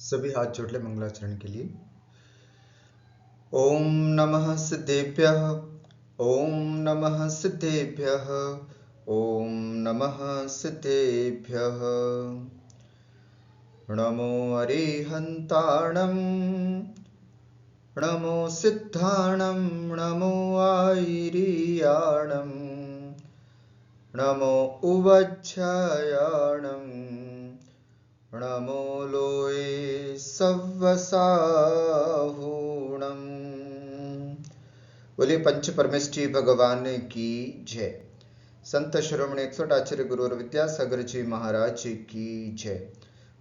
सभी हाथ जोड़ ले मंगलाचरण के लिए। ओम नमः सिद्धेभ्यः, ओम नमः सिद्धेभ्यः, ओम नमः सिद्धेभ्यः। नमो अरिहन्ताणं, नमो सिद्धाणं, नमो आयिरियाणं, नमो उवच्छायाणं, नमो लोये सव्वसाहूणम्। बोलिए पंच परमेष्ठी भगवान की जय। संत शिरोमणि 61 आचार्य गुरु और विद्यासागर जी महाराज की जय।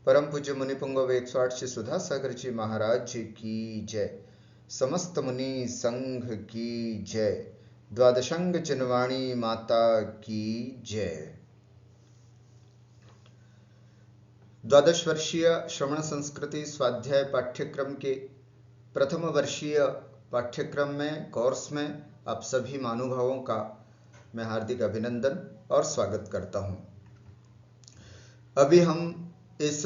परम पूज्य मुनि पुंगव 108 श्री सुधा सागर जी महाराज की जय। समस्त मुनि संघ की जय। द्वादशंग चिन्वाणी माता की जय। द्वादश वर्षीय श्रवण संस्कृति स्वाध्याय पाठ्यक्रम के प्रथम वर्षीय पाठ्यक्रम में कोर्स में आप सभी महानुभावों का मैं हार्दिक अभिनंदन और स्वागत करता हूं। अभी हम इस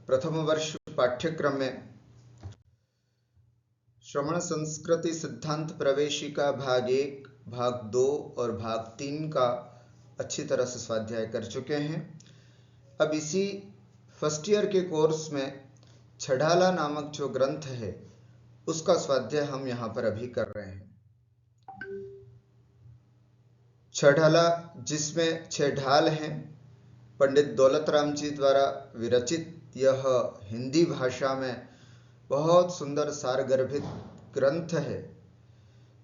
प्रथम वर्ष पाठ्यक्रम में श्रवण संस्कृति सिद्धांत प्रवेशिका भाग 1, भाग 2 और भाग 3 का अच्छी तरह से स्वाध्याय कर चुके हैं। अब इसी फर्स्ट ईयर के कोर्स में छड़ाला नामक जो ग्रंथ है उसका स्वाध्याय हम यहाँ पर अभी कर रहे हैं। छड़ाला जिसमें 6 ढाल हैं, पंडित दौलत राम जी द्वारा विरचित यह हिंदी भाषा में बहुत सुंदर सारगर्भित ग्रंथ है,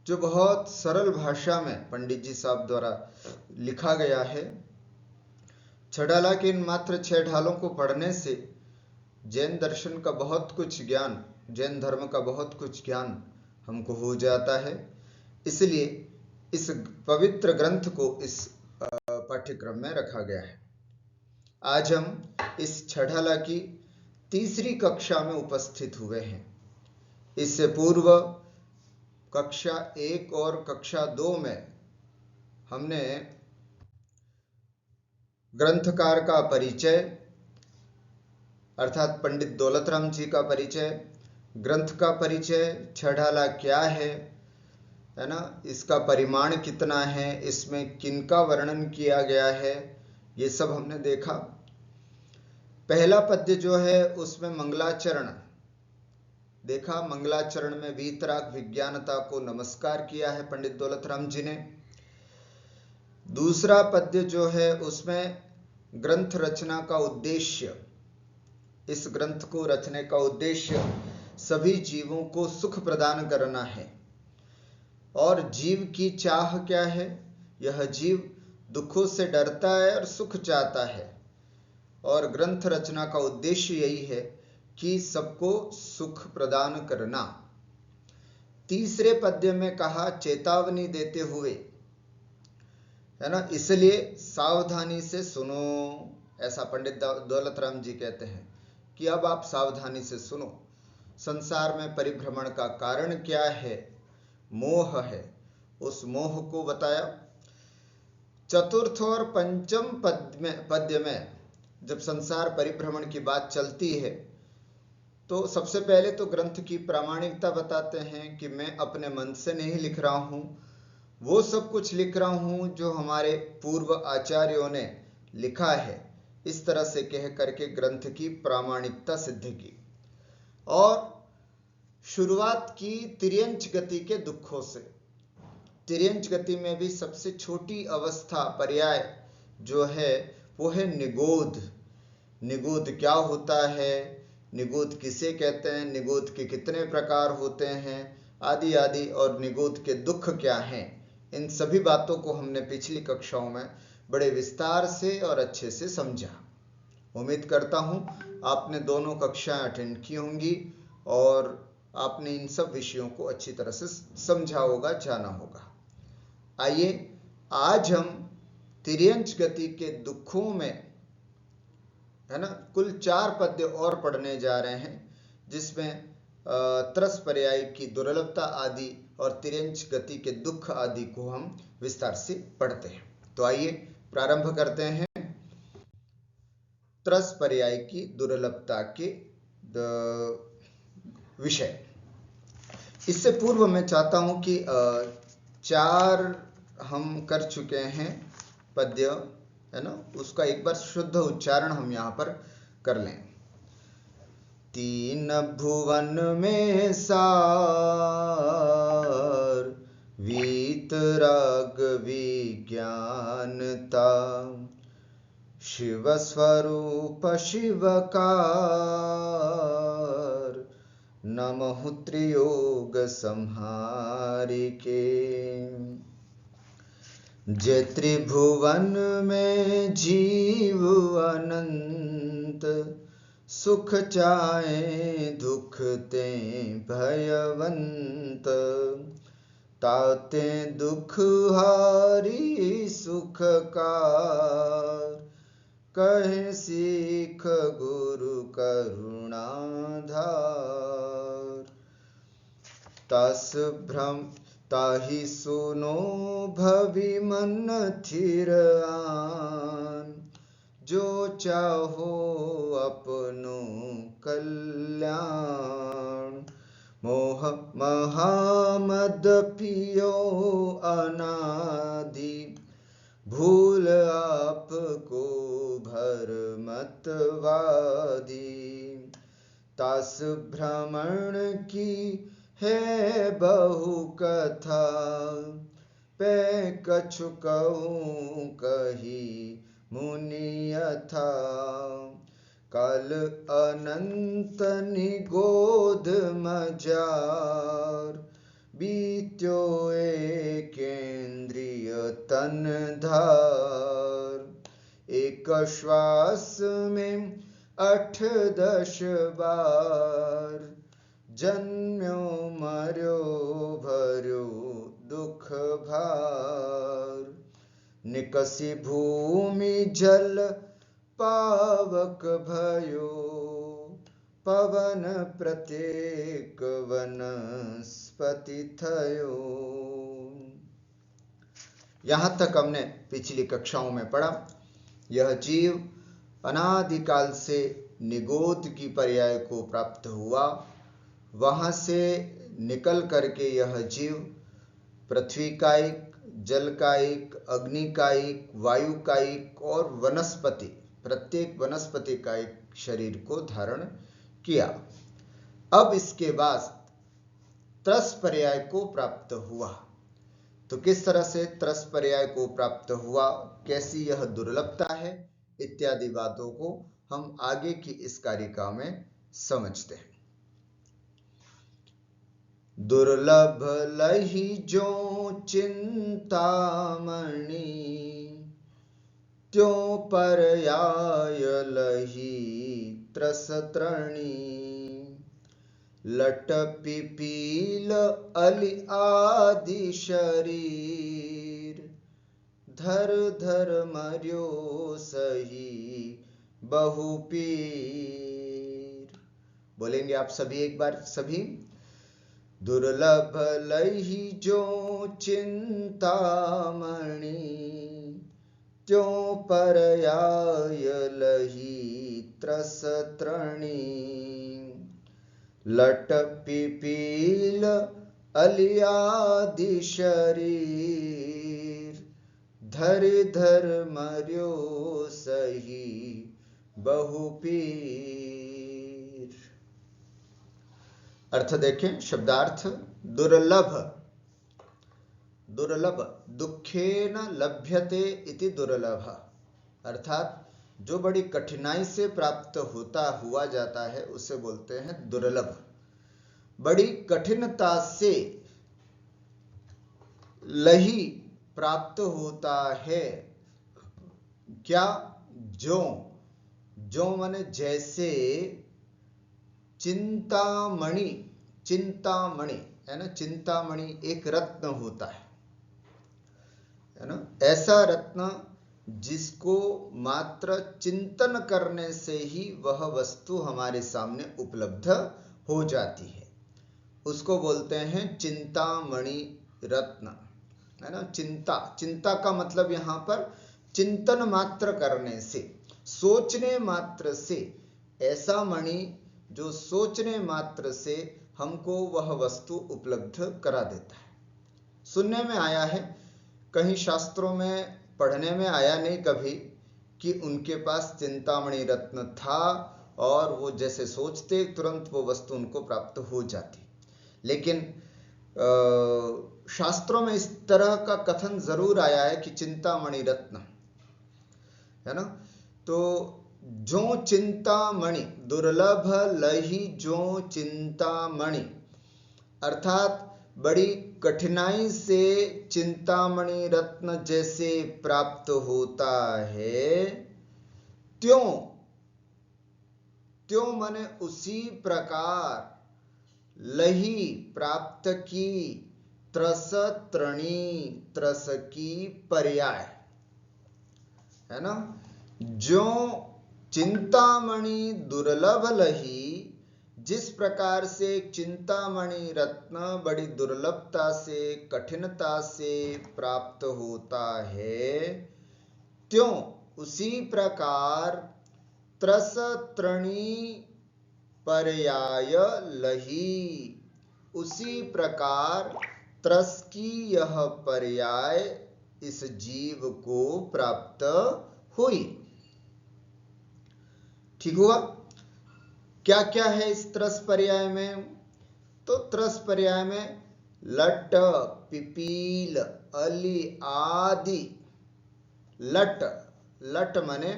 जो बहुत सरल भाषा में पंडित जी साहब द्वारा लिखा गया है। छड़ाला के इन मात्र 6 ढालों को पढ़ने से जैन दर्शन का बहुत कुछ ज्ञान, जैन धर्म का बहुत कुछ ज्ञान हमको हो जाता है। इसलिए इस पवित्र ग्रंथ को इस पाठ्यक्रम में रखा गया है। आज हम इस छड़ाला की तीसरी कक्षा में उपस्थित हुए हैं। इससे पूर्व कक्षा 1 और कक्षा 2 में हमने ग्रंथकार का परिचय अर्थात पंडित दौलत राम जी का परिचय, ग्रंथ का परिचय, छड़ाला क्या है ना, इसका परिमाण कितना है, इसमें किनका वर्णन किया गया है, ये सब हमने देखा। पहला पद्य जो है उसमें मंगलाचरण देखा। मंगलाचरण में वीतराग विज्ञानता को नमस्कार किया है पंडित दौलत राम जी ने। दूसरा पद्य जो है उसमें ग्रंथ रचना का उद्देश्य, इस ग्रंथ को रचने का उद्देश्य सभी जीवों को सुख प्रदान करना है। और जीव की चाह क्या है? यह जीव दुखों से डरता है और सुख चाहता है, और ग्रंथ रचना का उद्देश्य यही है कि सबको सुख प्रदान करना। तीसरे पद्य में कहा चेतावनी देते हुए, है ना, इसलिए सावधानी से सुनो, ऐसा पंडित दौलत राम जी कहते हैं कि अब आप सावधानी से सुनो। संसार में परिभ्रमण का कारण क्या है? मोह है। उस मोह को बताया। चतुर्थ और पंचम पद्य में जब संसार परिभ्रमण की बात चलती है तो सबसे पहले तो ग्रंथ की प्रामाणिकता बताते हैं कि मैं अपने मन से नहीं लिख रहा हूं, वो सब कुछ लिख रहा हूं जो हमारे पूर्व आचार्यों ने लिखा है। इस तरह से कह करके ग्रंथ की प्रामाणिकता सिद्ध की। और शुरुआत की तिर्यंच गति के दुखों से। तिर्यंच गति में भी सबसे छोटी अवस्था पर्याय जो है वो है निगोध। निगोध क्या होता है, निगोध किसे कहते हैं, निगोध के कितने प्रकार होते हैं, आदि आदि, और निगोध के दुख क्या हैं, इन सभी बातों को हमने पिछली कक्षाओं में बड़े विस्तार से और अच्छे से समझा। उम्मीद करता हूं आपने दोनों कक्षाएं अटेंड की होंगी और आपने इन सब विषयों को अच्छी तरह से समझा होगा, जाना होगा। आइए आज हम तिर्यंच गति के दुखों में, है ना, कुल 4 पद्य और पढ़ने जा रहे हैं, जिसमें त्रस पर्याय की दुर्लभता आदि और तिर्यंच गति के दुख आदि को हम विस्तार से पढ़ते हैं। तो आइए प्रारंभ करते हैं त्रस पर्याय की दुर्लभता के विषय। इससे पूर्व मैं चाहता हूं कि 4 हम कर चुके हैं पद्य, है ना, उसका एक बार शुद्ध उच्चारण हम यहाँ पर कर लें। 3 भुवन में सार, वीतराग विज्ञानता, शिव स्वरूप शिवकार, नमः त्रियोग संहारिके। जे त्रिभुवन में जीव अनंत, सुख चाहे दुख ते भयवंत, ताते दुख हारी सुखकार, कहे सीख गुरु करुणाधार। तस भ्रम ताहि सुनो भवि मन थिर आन, जो चाहो अपनो कल्याण। मोह महामद पियो अनादि, भूल आपको भरमतवादी। तास भ्रमण की है बहु कथा, पै कछु कहूँ कही मुनि यथा। कल अनंत निगोध मजार, बीत्यो एकेन्द्रिय तन धार। एक श्वास में 8-10 बार, जन्म्यो मर्यो भर्यो दुख भार। निकसी भूमि जल पावक भयो, पवन प्रत्येक वनस्पति थयो। यहां तक हमने पिछली कक्षाओं में पढ़ा। यह जीव अनादिकाल से निगोद की पर्याय को प्राप्त हुआ, वहां से निकल करके यह जीव पृथ्वी कायिक, जल कायिक, अग्नि कायिक, वायु कायिक और वनस्पति, प्रत्येक वनस्पति कायिक शरीर को धारण किया। अब इसके बाद त्रस पर्याय को प्राप्त हुआ। तो किस तरह से त्रस पर्याय को प्राप्त हुआ, कैसी यह दुर्लभता है, इत्यादि बातों को हम आगे की इस कारिका में समझते हैं। दुर्लभ लही जो चिंतामणि, त्यों पर्याय लही त्रस त्रणी। लट पिपील अली आदि शरीर, धर धर मर्यो सही बहु पीर। बोलेंगे आप सभी एक बार, सभी। दुर्लभ लही जो चिंतामणि, त्यों पर्याय लही त्रस त्रणी। लट पिपील अली आदि शरीर, धर धर मर्यो सही बहु पीर। अर्थ देखें, शब्दार्थ। दुर्लभ, दुर्लभ दुखेन लभ्यते इति दुर्लभ, अर्थात जो बड़ी कठिनाई से प्राप्त होता हुआ जाता है उसे बोलते हैं दुर्लभ। बड़ी कठिनता से लही प्राप्त होता है, क्या? जो माने जैसे, चिंतामणि, चिंतामणि है ना, चिंतामणि एक रत्न होता है ना, ऐसा रत्न जिसको मात्र चिंतन करने से ही वह वस्तु हमारे सामने उपलब्ध हो जाती है, उसको बोलते हैं चिंतामणि रत्न, है ना। चिंता, चिंता का मतलब यहां पर चिंतन मात्र करने से, सोचने मात्र से ऐसा मणि जो सोचने मात्र से हमको वह वस्तु उपलब्ध करा देता है। सुनने में आया है, कहीं शास्त्रों में पढ़ने में आया नहीं कभी कि उनके पास चिंतामणि रत्न था और वो जैसे सोचते तुरंत वो वस्तु उनको प्राप्त हो जाती। लेकिन शास्त्रों में इस तरह का कथन जरूर आया है कि चिंतामणि रत्न है ना। तो जो चिंतामणि दुर्लभ लही जो चिंतामणि, अर्थात बड़ी कठिनाई से चिंतामणि रत्न जैसे प्राप्त होता है, त्यों त्यों माने उसी प्रकार लही प्राप्त की, त्रस त्रणी त्रस की पर्याय है ना। जो चिंतामणि दुर्लभ लही, जिस प्रकार से चिंतामणि रत्न बड़ी दुर्लभता से कठिनता से प्राप्त होता है, त्यों उसी प्रकार त्रस त्रणी पर्याय लही, उसी प्रकार त्रस की यह पर्याय इस जीव को प्राप्त हुई। ठीक हुआ। क्या क्या है इस त्रस पर्याय में? तो त्रस पर्याय में लट पिपील अली आदि। लट, लट माने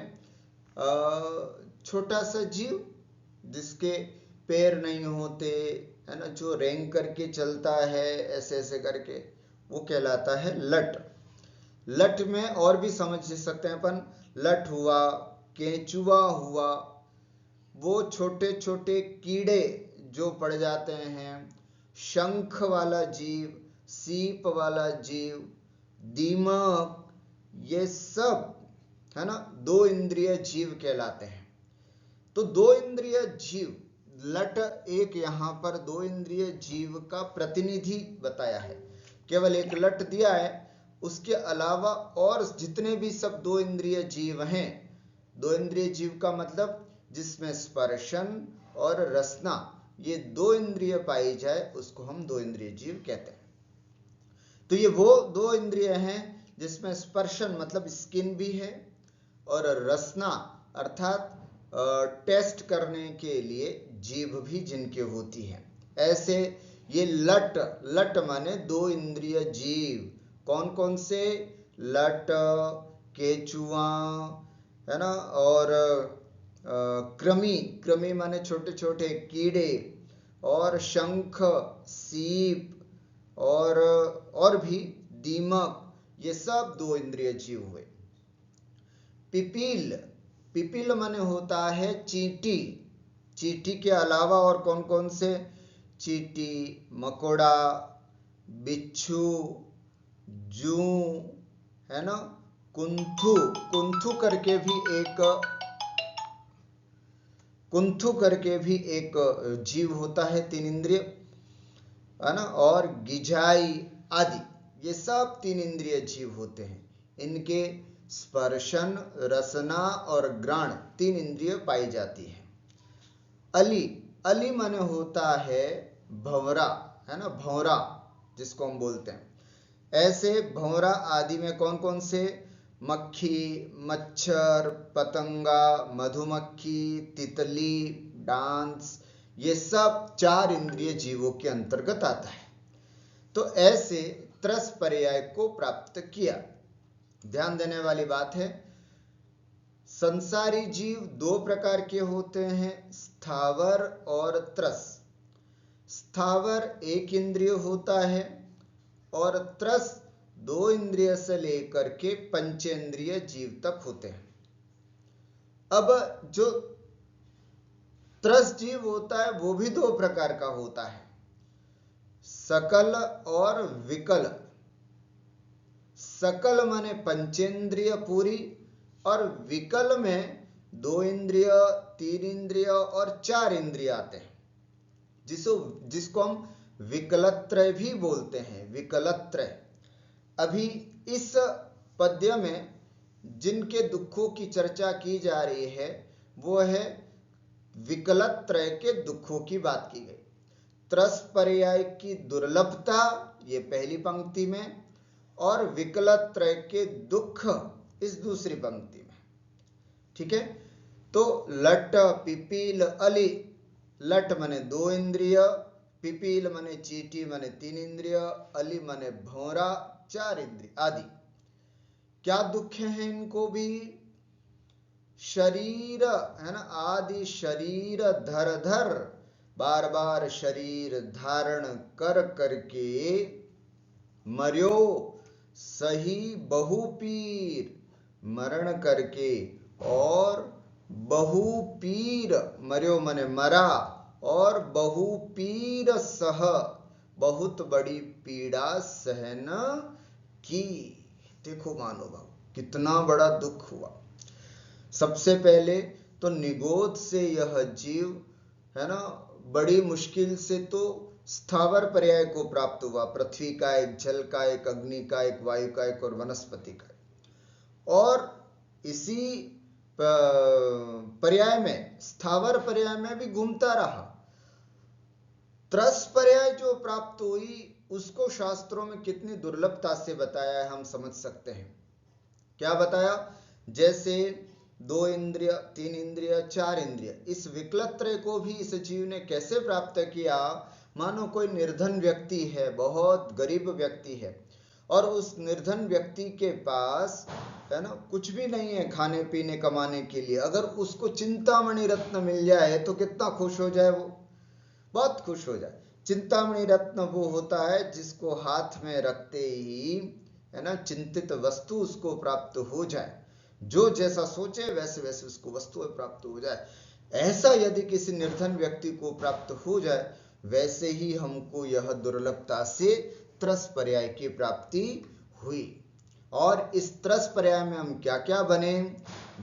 छोटा सा जीव जिसके पैर नहीं होते है ना, जो रेंग करके चलता है ऐसे ऐसे करके, वो कहलाता है लट। लट में और भी समझ सकते हैं अपन, लट हुआ, केंचुआ हुआ, वो छोटे छोटे कीड़े जो पड़ जाते हैं, शंख वाला जीव, सीप वाला जीव, दीमक, ये सब है ना दो इंद्रिय जीव कहलाते हैं। तो दो इंद्रिय जीव, लट एक यहां पर दो इंद्रिय जीव का प्रतिनिधि बताया है, केवल एक लट दिया है। उसके अलावा और जितने भी सब दो इंद्रिय जीव हैं, दो इंद्रिय जीव का मतलब जिसमें स्पर्शन और रसना ये दो इंद्रिय पाई जाए उसको हम दो इंद्रिय जीव कहते हैं। तो ये वो दो इंद्रिय हैं जिसमें स्पर्शन मतलब स्किन भी है और रसना अर्थात टेस्ट करने के लिए जीभ भी जिनके होती है। ऐसे ये लट, लट माने दो इंद्रिय जीव। कौन कौन से? लट, केचुआ है ना, और कृमि, कृमि माने छोटे छोटे कीड़े, और शंख, सीप और भी दीमक, ये सब दो इंद्रिय जीव हुए। पिपील, पिपील माने होता है चींटी। चींटी के अलावा और कौन कौन से? चींटी, मकोड़ा, बिच्छू, जू है ना, कुंथू, कुंथू करके एक जीव होता है तीन इंद्रिय है ना, और गिझाई आदि, ये सब तीन इंद्रिय जीव होते हैं। इनके स्पर्शन, रसना और घ्राण तीन इंद्रिय पाई जाती है। अली, अली माने होता है भंवरा है ना, भंवरा जिसको हम बोलते हैं। ऐसे भंवरा आदि में कौन कौन से? मक्खी, मच्छर, पतंगा, मधुमक्खी, तितली, डांस, ये सब चार इंद्रिय जीवों के अंतर्गत आता है। तो ऐसे त्रस पर्याय को प्राप्त किया। ध्यान देने वाली बात है, संसारी जीव दो प्रकार के होते हैं, स्थावर और त्रस। स्थावर एक इंद्रिय होता है और त्रस दो इंद्रिय से लेकर के पंचेंद्रिय जीव तक होते हैं। अब जो त्रस जीव होता है वो भी दो प्रकार का होता है, सकल और विकल। सकल माने पंचेंद्रिय पूरी, और विकल में दो इंद्रिय, तीन इंद्रिय और चार इंद्रिय आते हैं, जिसको हम विकलत्रय भी बोलते हैं, विकलत्रय। अभी इस पद्य में जिनके दुखों की चर्चा की जा रही है वो है विकलत त्रय के दुखों की बात की गई। त्रस पर्याय की दुर्लभता ये पहली पंक्ति में, और विकलत त्रय के दुख इस दूसरी पंक्ति में। ठीक है, तो लट पिपील अली, लट मने 2 इंद्रिय, पिपील मने चींटी मने 3 इंद्रिय, अली मने भौरा 4 इंद्रिय आदि। क्या दुख हैं इनको भी? शरीर है ना, आदि शरीर धर धर, बार बार शरीर धारण कर करके मर्यो सही बहुपीर, मरण करके और बहुपीर, मर्यो मने मरा, और बहुपीर सह, बहुत बड़ी पीड़ा सहन की। देखो महानुभाव, कितना बड़ा दुख हुआ। सबसे पहले तो निगोद से यह जीव है ना बड़ी मुश्किल से तो स्थावर पर्याय को प्राप्त हुआ। पृथ्वी का एक, जल का एक, अग्नि का एक, वायु का एक और वनस्पति का एक। और इसी पर्याय में, स्थावर पर्याय में भी घूमता रहा। त्रस पर्याय जो प्राप्त हुई उसको शास्त्रों में कितनी दुर्लभता से बताया है हम समझ सकते हैं। क्या बताया? जैसे 2 इंद्रिय, 3 इंद्रिय, 4 इंद्रिय, इस विकलत त्रय को भी इस जीव ने कैसे प्राप्त किया? मानो कोई निर्धन व्यक्ति है, बहुत गरीब व्यक्ति है, और उस निर्धन व्यक्ति के पास है ना कुछ भी नहीं है खाने पीने कमाने के लिए। अगर उसको चिंतामणि रत्न मिल जाए तो कितना खुश हो जाए वो, बहुत खुश हो जाए। चिंतामणि रत्न वो होता है जिसको हाथ में रखते ही है ना चिंतित वस्तु उसको प्राप्त हो जाए, जो जैसा सोचे वैसे वैसे उसको वस्तुएं प्राप्त हो जाए। ऐसा यदि किसी निर्धन व्यक्ति को प्राप्त हो जाए, वैसे ही हमको यह दुर्लभता से त्रस पर्याय की प्राप्ति हुई। और इस त्रस पर्याय में हम क्या क्या बने?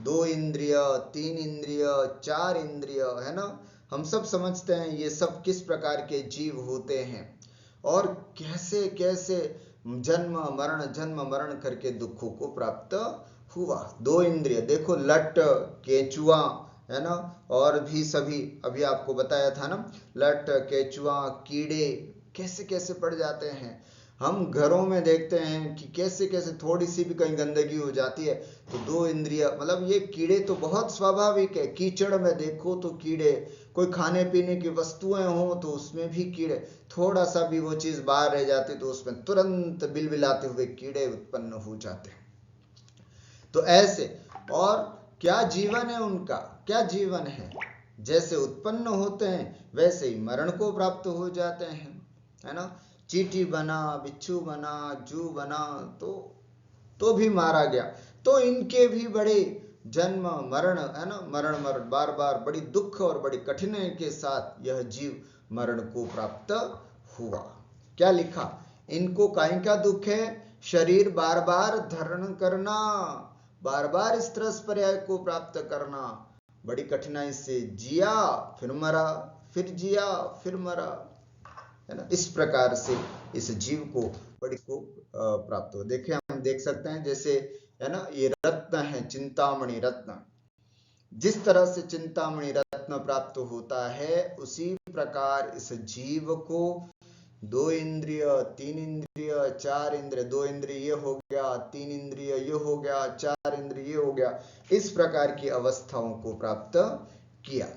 2 इंद्रिय, 3 इंद्रिय, 4 इंद्रिय, है ना। हम सब समझते हैं ये सब किस प्रकार के जीव होते हैं और कैसे कैसे जन्म मरण करके दुखों को प्राप्त हुआ। 2 इंद्रिय देखो, लट, केचुआ, है ना, और भी सभी अभी आपको बताया था ना, लट, केचुआ, कीड़े कैसे कैसे पड़ जाते हैं। हम घरों में देखते हैं कि कैसे कैसे थोड़ी सी भी कहीं गंदगी हो जाती है तो 2 इंद्रिय, मतलब ये कीड़े तो बहुत स्वाभाविक है। कीचड़ में देखो तो कीड़े, कोई खाने पीने की वस्तुएं हो तो उसमें भी कीड़े, थोड़ा सा भी वो चीज बाहर रह जाती तो उसमें तुरंत बिलबिलाते हुए कीड़े उत्पन्न हो जाते हैं। तो ऐसे, और क्या जीवन है उनका, क्या जीवन है, जैसे उत्पन्न होते हैं वैसे ही मरण को प्राप्त हो जाते हैं, है ना। चींटी बना, बिच्छू बना, जू बना तो भी मारा गया। तो इनके भी बड़े जन्म मरण, है ना, मरण बार बार बड़ी दुख और बड़ी कठिनाई के साथ यह जीव मरण को प्राप्त हुआ। क्या लिखा? इनको काहे का दुख है? शरीर बार बार धारण करना, बार बार इस त्रस पर्याय को प्राप्त करना, बड़ी कठिनाई से जिया फिर मरा, फिर जिया फिर मरा, है ना। इस प्रकार से इस जीव को बड़ी को प्राप्त हो। देखिए हम देख सकते हैं जैसे, है ना, ये रत्न है चिंतामणि रत्न। जिस तरह से चिंतामणि रत्न प्राप्त होता है उसी प्रकार इस जीव को 2 इंद्रिय, 3 इंद्रिय, 4 इंद्रिय, 2 इंद्रिय ये हो गया, 3 इंद्रिय ये हो गया, 4 इंद्रिय ये हो गया, इस प्रकार की अवस्थाओं को प्राप्त किया।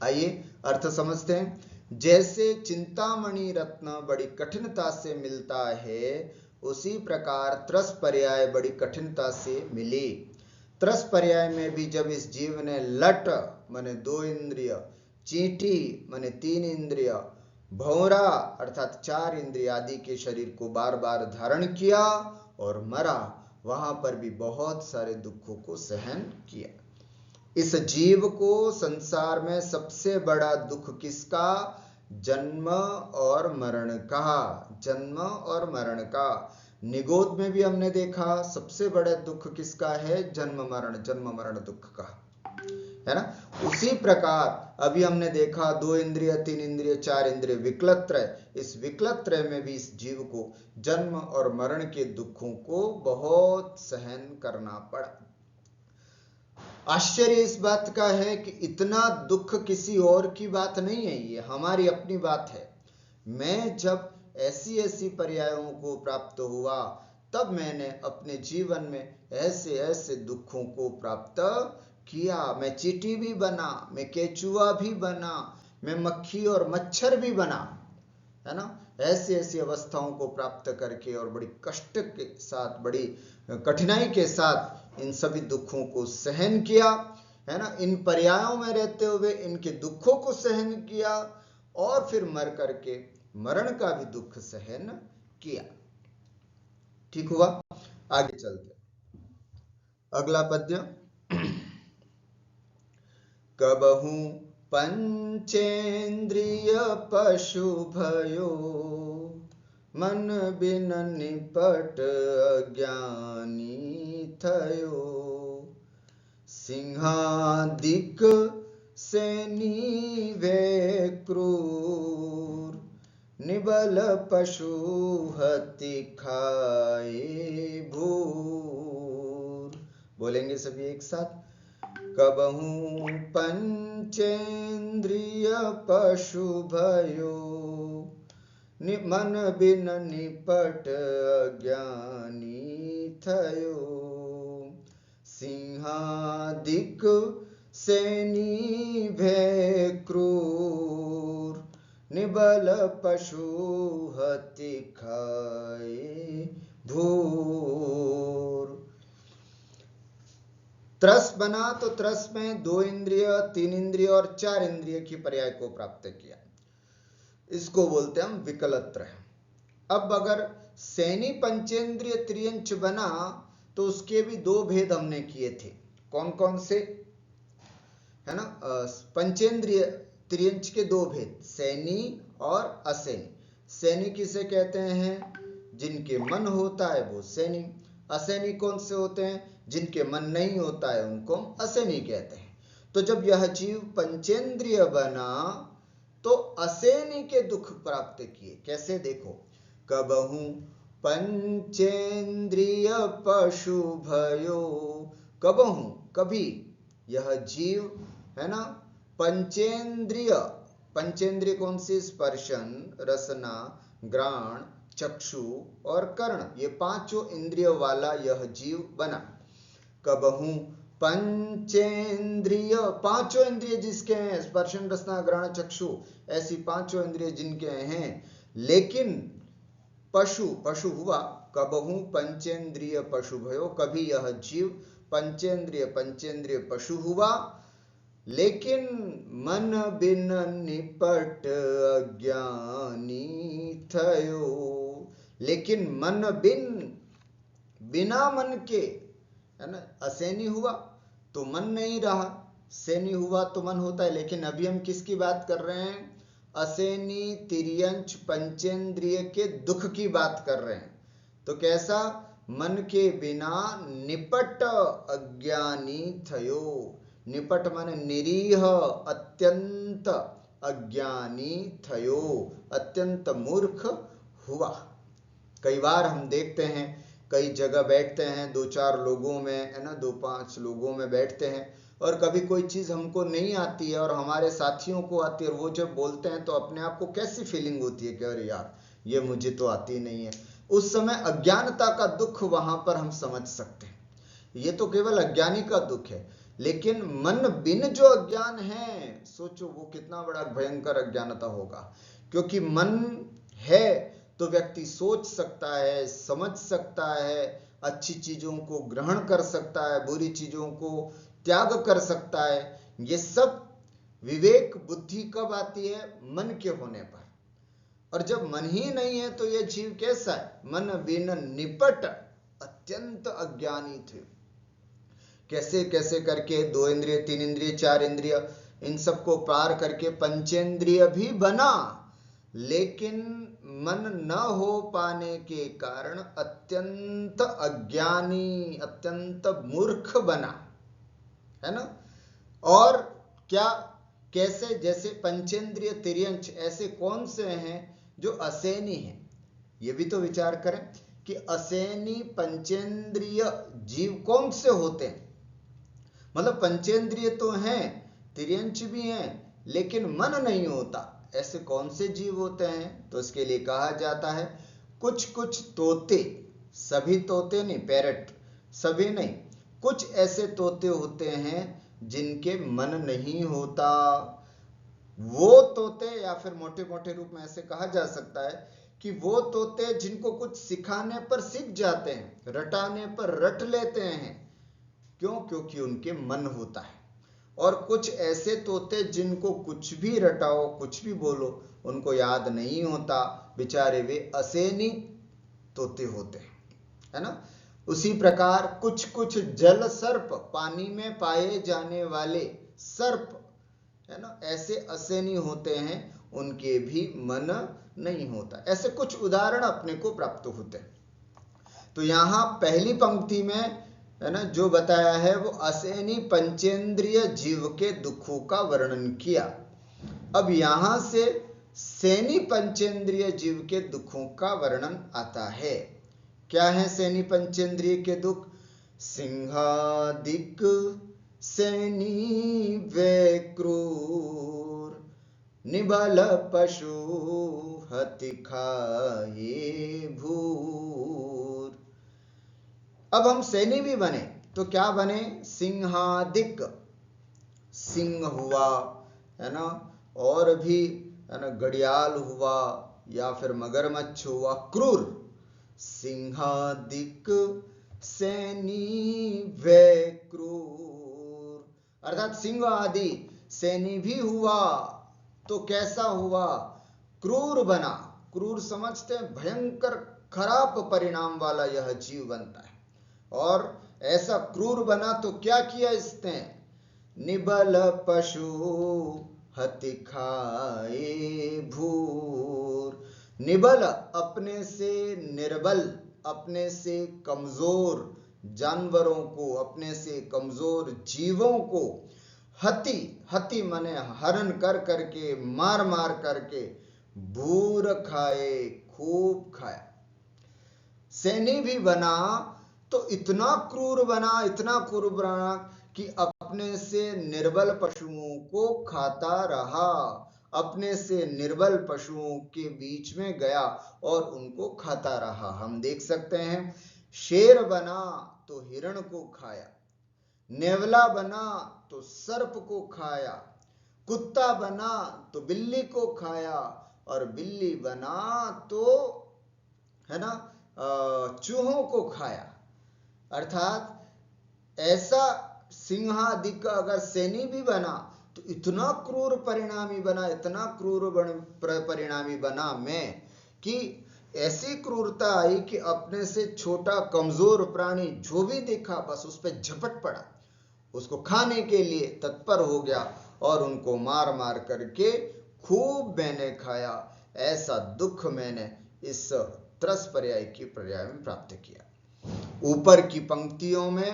आइए अर्थ समझते हैं। जैसे चिंतामणि रत्न बड़ी कठिनता से मिलता है, उसी प्रकार त्रस पर्याय बड़ी कठिनता से मिली। त्रस पर्याय में भी जब इस जीव ने लट माने 2 इंद्रिय, चींटी माने 3 इंद्रिय, भौरा अर्थात 4 इंद्रिय आदि के शरीर को बार बार धारण किया और मरा, वहां पर भी बहुत सारे दुखों को सहन किया। इस जीव को संसार में सबसे बड़ा दुख किसका? जन्म और मरण का, जन्म और मरण का। निगोद में भी हमने देखा सबसे बड़ा दुख किसका है? जन्म मरण दुख का, है ना। उसी प्रकार अभी हमने देखा 2 इंद्रिय, 3 इंद्रिय, 4 इंद्रिय विकलत त्रय, इस विकलत त्रय में भी इस जीव को जन्म और मरण के दुखों को बहुत सहन करना पड़ा। आश्चर्य इस बात का है कि इतना दुख किसी और की बात नहीं है, ये हमारी अपनी बात है। मैं जब ऐसी ऐसी पर्यायों को प्राप्त हुआ, तब मैंने अपने जीवन में ऐसे ऐसे दुखों को प्राप्त किया। मैं चींटी भी बना, मैं केचुआ भी बना, मैं मक्खी और मच्छर भी बना, है ना। ऐसी ऐसी अवस्थाओं को प्राप्त करके और बड़ी कष्ट के साथ, बड़ी कठिनाई के साथ इन सभी दुखों को सहन किया, है ना। इन पर्यायों में रहते हुए इनके दुखों को सहन किया और फिर मर करके मरण का भी दुख सहन किया। ठीक हुआ। आगे चलते, अगला पद्य। कबहू पंचेन्द्रिय पशु भयो, मन बिन निपट अज्ञानी थयो। सिंहादिक से नीवे क्रूर, निबल पशु हति खाए भूर। बोलेंगे सभी एक साथ। कबहू पंचेन्द्रिय पशु भयो, मन बिन निपट अज्ञानी थयो। सिंहादिक से नीभे क्रूर, निबल पशु हति खाए भूर। त्रस बना तो त्रस में 2 इंद्रिय, 3 इंद्रिय और 4 इंद्रिय की पर्याय को प्राप्त किया। इसको बोलते हैं हम विकलत्र। अब अगर सैनी पंचेंद्रिय त्रियंच बना तो उसके भी 2 भेद हमने किए थे। कौन कौन से, है ना। पंचेंद्रिय त्रियंच के 2 भेद, सैनी और असैनी। सैनी किसे कहते हैं? जिनके मन होता है वो सैनी। असैनी कौन से होते हैं? जिनके मन नहीं होता है उनको हम असैनी कहते हैं। तो जब यह जीव पंचेंद्रिय बना तो असैनी के दुख प्राप्त किए। कैसे? देखो, कबहू पंचेंद्रिय पशु भयो। कबहू, कभी, यह जीव, है ना, पंचेंद्रिय। पंचेंद्रिय कौन सी? स्पर्शन, रसना, घ्राण, चक्षु और कर्ण, ये 5 इंद्रिय वाला यह जीव बना। कबहू पंचेंद्रिय, 5 इंद्रिय जिसके हैं, स्पर्शन, रसना, घ्राण, चक्षु, ऐसी 5 इंद्रिय जिनके हैं, लेकिन पशु, पशु हुआ। कबहू पंचेंद्रिय पशु भयो, कभी यह जीव पंचेंद्रिय पशु हुआ, लेकिन मन बिन निपट अज्ञानी थयो। लेकिन मन बिन, बिना मन के, है ना। असैनी हुआ तो मन नहीं रहा, सैनी हुआ तो मन होता है। लेकिन अभी हम किसकी बात कर रहे हैं? असैनी तिर्यंच पंचेंद्रिय के दुख की बात कर रहे हैं। तो कैसा? मन के बिना निपट अज्ञानी थयो। निपट माने निरीह, अत्यंत अज्ञानी थयो, अत्यंत मूर्ख हुआ। कई बार हम देखते हैं, कई जगह बैठते हैं 2-4 लोगों में, है ना, 2-5 लोगों में बैठते हैं और कभी कोई चीज हमको नहीं आती है और हमारे साथियों को आती है, और वो जब बोलते हैं तो अपने आप को कैसी फीलिंग होती है कि अरे यार ये मुझे तो आती नहीं है। उस समय अज्ञानता का दुख वहां पर हम समझ सकते हैं। ये तो केवल अज्ञानी का दुख है, लेकिन मन बिन जो अज्ञान है, सोचो वो कितना बड़ा भयंकर अज्ञानता होगा। क्योंकि मन है तो व्यक्ति सोच सकता है, समझ सकता है, अच्छी चीजों को ग्रहण कर सकता है, बुरी चीजों को त्याग कर सकता है। ये सब विवेक बुद्धि कब आती है? मन के होने पर। और जब मन ही नहीं है तो यह जीव कैसा है? मन बिन निपट अत्यंत अज्ञानी थे। कैसे कैसे करके 2 इंद्रिय, 3 इंद्रिय, 4 इंद्रिय, इन सबको पार करके पंचेंद्रिय भी बना, लेकिन मन न हो पाने के कारण अत्यंत अज्ञानी, अत्यंत मूर्ख बना, है ना। और क्या, कैसे? जैसे पंचेंद्रिय तिर्यंच, ऐसे कौन से हैं जो असैनी हैं? ये भी तो विचार करें कि असैनी पंचेंद्रिय जीव कौन से होते हैं। मतलब पंचेंद्रिय तो हैं, तिर्यंच भी हैं, लेकिन मन नहीं होता। ऐसे कौन से जीव होते हैं? तो इसके लिए कहा जाता है कुछ कुछ तोते, सभी तोते नहीं, पैरट सभी नहीं, कुछ ऐसे तोते होते हैं जिनके मन नहीं होता। वो तोते, या फिर मोटे मोटे रूप में ऐसे कहा जा सकता है कि वो तोते जिनको कुछ सिखाने पर सीख जाते हैं, रटाने पर रट लेते हैं। क्यों? क्योंकि उनके मन होता है। और कुछ ऐसे तोते जिनको कुछ भी रटाओ, कुछ भी बोलो, उनको याद नहीं होता, बेचारे वे असेनी तोते होते हैं, है ना। उसी प्रकार कुछ कुछ जल सर्प, पानी में पाए जाने वाले सर्प, है ना, ऐसे असेनी होते हैं, उनके भी मन नहीं होता। ऐसे कुछ उदाहरण अपने को प्राप्त होते हैं। तो यहां पहली पंक्ति में, है ना, जो बताया है वो असेनी पंचेंद्रिय जीव के दुखों का वर्णन किया। अब यहां से सेनी पंचेंद्रिय जीव के दुखों का वर्णन आता है। क्या है सेनी पंचेंद्रिय के दुख? सिंहादिक सेनी वे क्रूर, निबल पशु हति खाए भूर। अब हम सैनी भी बने तो क्या बने? सिंहादिक, सिंह हुआ, है ना, और भी, है ना, घड़ियाल हुआ या फिर मगरमच्छ हुआ, क्रूर। सिंहादिक सैनी वे क्रूर, अर्थात सिंह आदि सैनी भी हुआ तो कैसा हुआ? क्रूर बना। क्रूर समझते हैं, भयंकर खराब परिणाम वाला यह जीव बनता है। और ऐसा क्रूर बना तो क्या किया इसने? निबल पशु हति खाए भूर। निबल, अपने से निर्बल, अपने से कमजोर जानवरों को, अपने से कमजोर जीवों को, हति, हति माने हरण कर करके, मार मार करके, भूर खाए, खूब खाया। सैनी भी बना तो इतना क्रूर बना, इतना क्रूर बना कि अपने से निर्बल पशुओं को खाता रहा, अपने से निर्बल पशुओं के बीच में गया और उनको खाता रहा। हम देख सकते हैं, शेर बना तो हिरण को खाया, नेवला बना तो सर्प को खाया, कुत्ता बना तो बिल्ली को खाया, और बिल्ली बना तो, है ना, चूहों को खाया। अर्थात ऐसा सिंहादिक अगर सैनी भी बना तो इतना क्रूर परिणामी बना, इतना क्रूर परिणामी बना मैं, कि ऐसी क्रूरता आई कि अपने से छोटा कमजोर प्राणी जो भी देखा बस उस पर झपट पड़ा, उसको खाने के लिए तत्पर हो गया और उनको मार मार करके खूब मैंने खाया। ऐसा दुख मैंने इस त्रस पर्याय की पर्याय में प्राप्त किया। ऊपर की पंक्तियों में,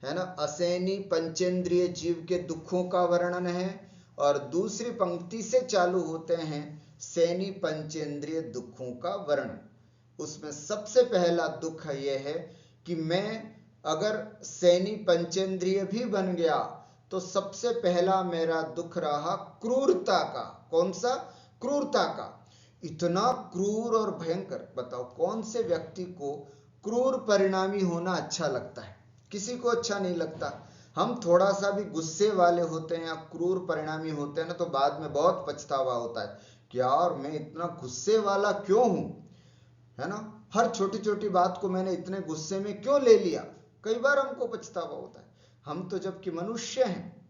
है ना, असैनी पंचेंद्रिय जीव के दुखों का वर्णन है, और दूसरी पंक्ति से चालू होते हैं सैनी पंचेंद्रिय दुखों का वर्णन। उसमें सबसे पहला दुख यह है कि मैं अगर सैनी पंचेंद्रिय भी बन गया तो सबसे पहला मेरा दुख रहा क्रूरता का। कौन सा? क्रूरता का। इतना क्रूर और भयंकर, बताओ कौन से व्यक्ति को क्रूर परिणामी होना अच्छा लगता है? किसी को अच्छा नहीं लगता। हम थोड़ा सा भी गुस्से वाले होते हैं या क्रूर परिणामी होते हैं ना, तो बाद में बहुत पछतावा होता है कि यार मैं इतना गुस्से वाला क्यों हूं, है ना, हर छोटी छोटी बात को मैंने इतने गुस्से में क्यों ले लिया। कई बार हमको पछतावा होता है। हम तो जबकि मनुष्य हैं,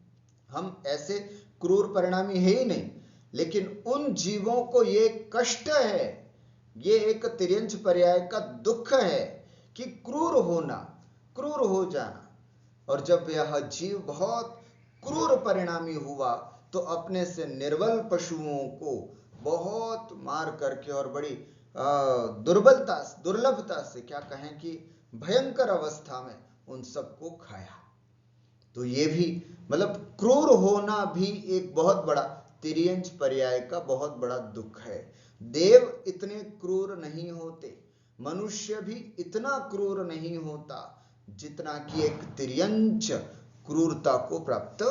हम ऐसे क्रूर परिणामी है ही नहीं, लेकिन उन जीवों को ये कष्ट है, ये एक तिर्यंच पर्याय का दुख है कि क्रूर होना, क्रूर हो जाना। और जब यह जीव बहुत क्रूर परिणामी हुआ तो अपने से निर्बल पशुओं को बहुत मार करके और बड़ी दुर्बलता, दुर्लभता से, क्या कहें कि भयंकर अवस्था में उन सबको खाया। तो ये भी, मतलब क्रूर होना भी एक बहुत बड़ा तिर्यंच पर्याय का बहुत बड़ा दुख है। देव इतने क्रूर नहीं होते, मनुष्य भी इतना क्रूर नहीं होता जितना कि एक तिर्यंच क्रूरता को प्राप्त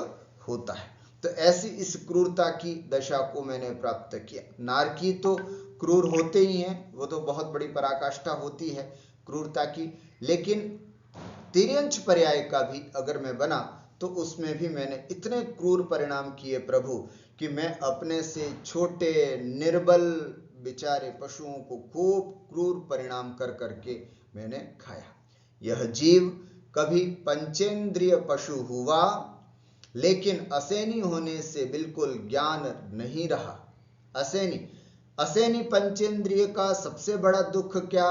होता है। तो ऐसी इस क्रूरता की दशा को मैंने प्राप्त किया। नारकी तो क्रूर होते ही हैं, वो तो बहुत बड़ी पराकाष्ठा होती है क्रूरता की, लेकिन तिर्यंच पर्याय का भी अगर मैं बना तो उसमें भी मैंने इतने क्रूर परिणाम किए प्रभु कि मैं अपने से छोटे निर्बल बेचारे पशुओं को खूब क्रूर परिणाम कर करके मैंने खाया। यह जीव कभी पंचेंद्रिय पशु हुआ, लेकिन असैनी होने से बिल्कुल ज्ञान नहीं रहा। असैनी पंचेंद्रिय का सबसे बड़ा दुख क्या?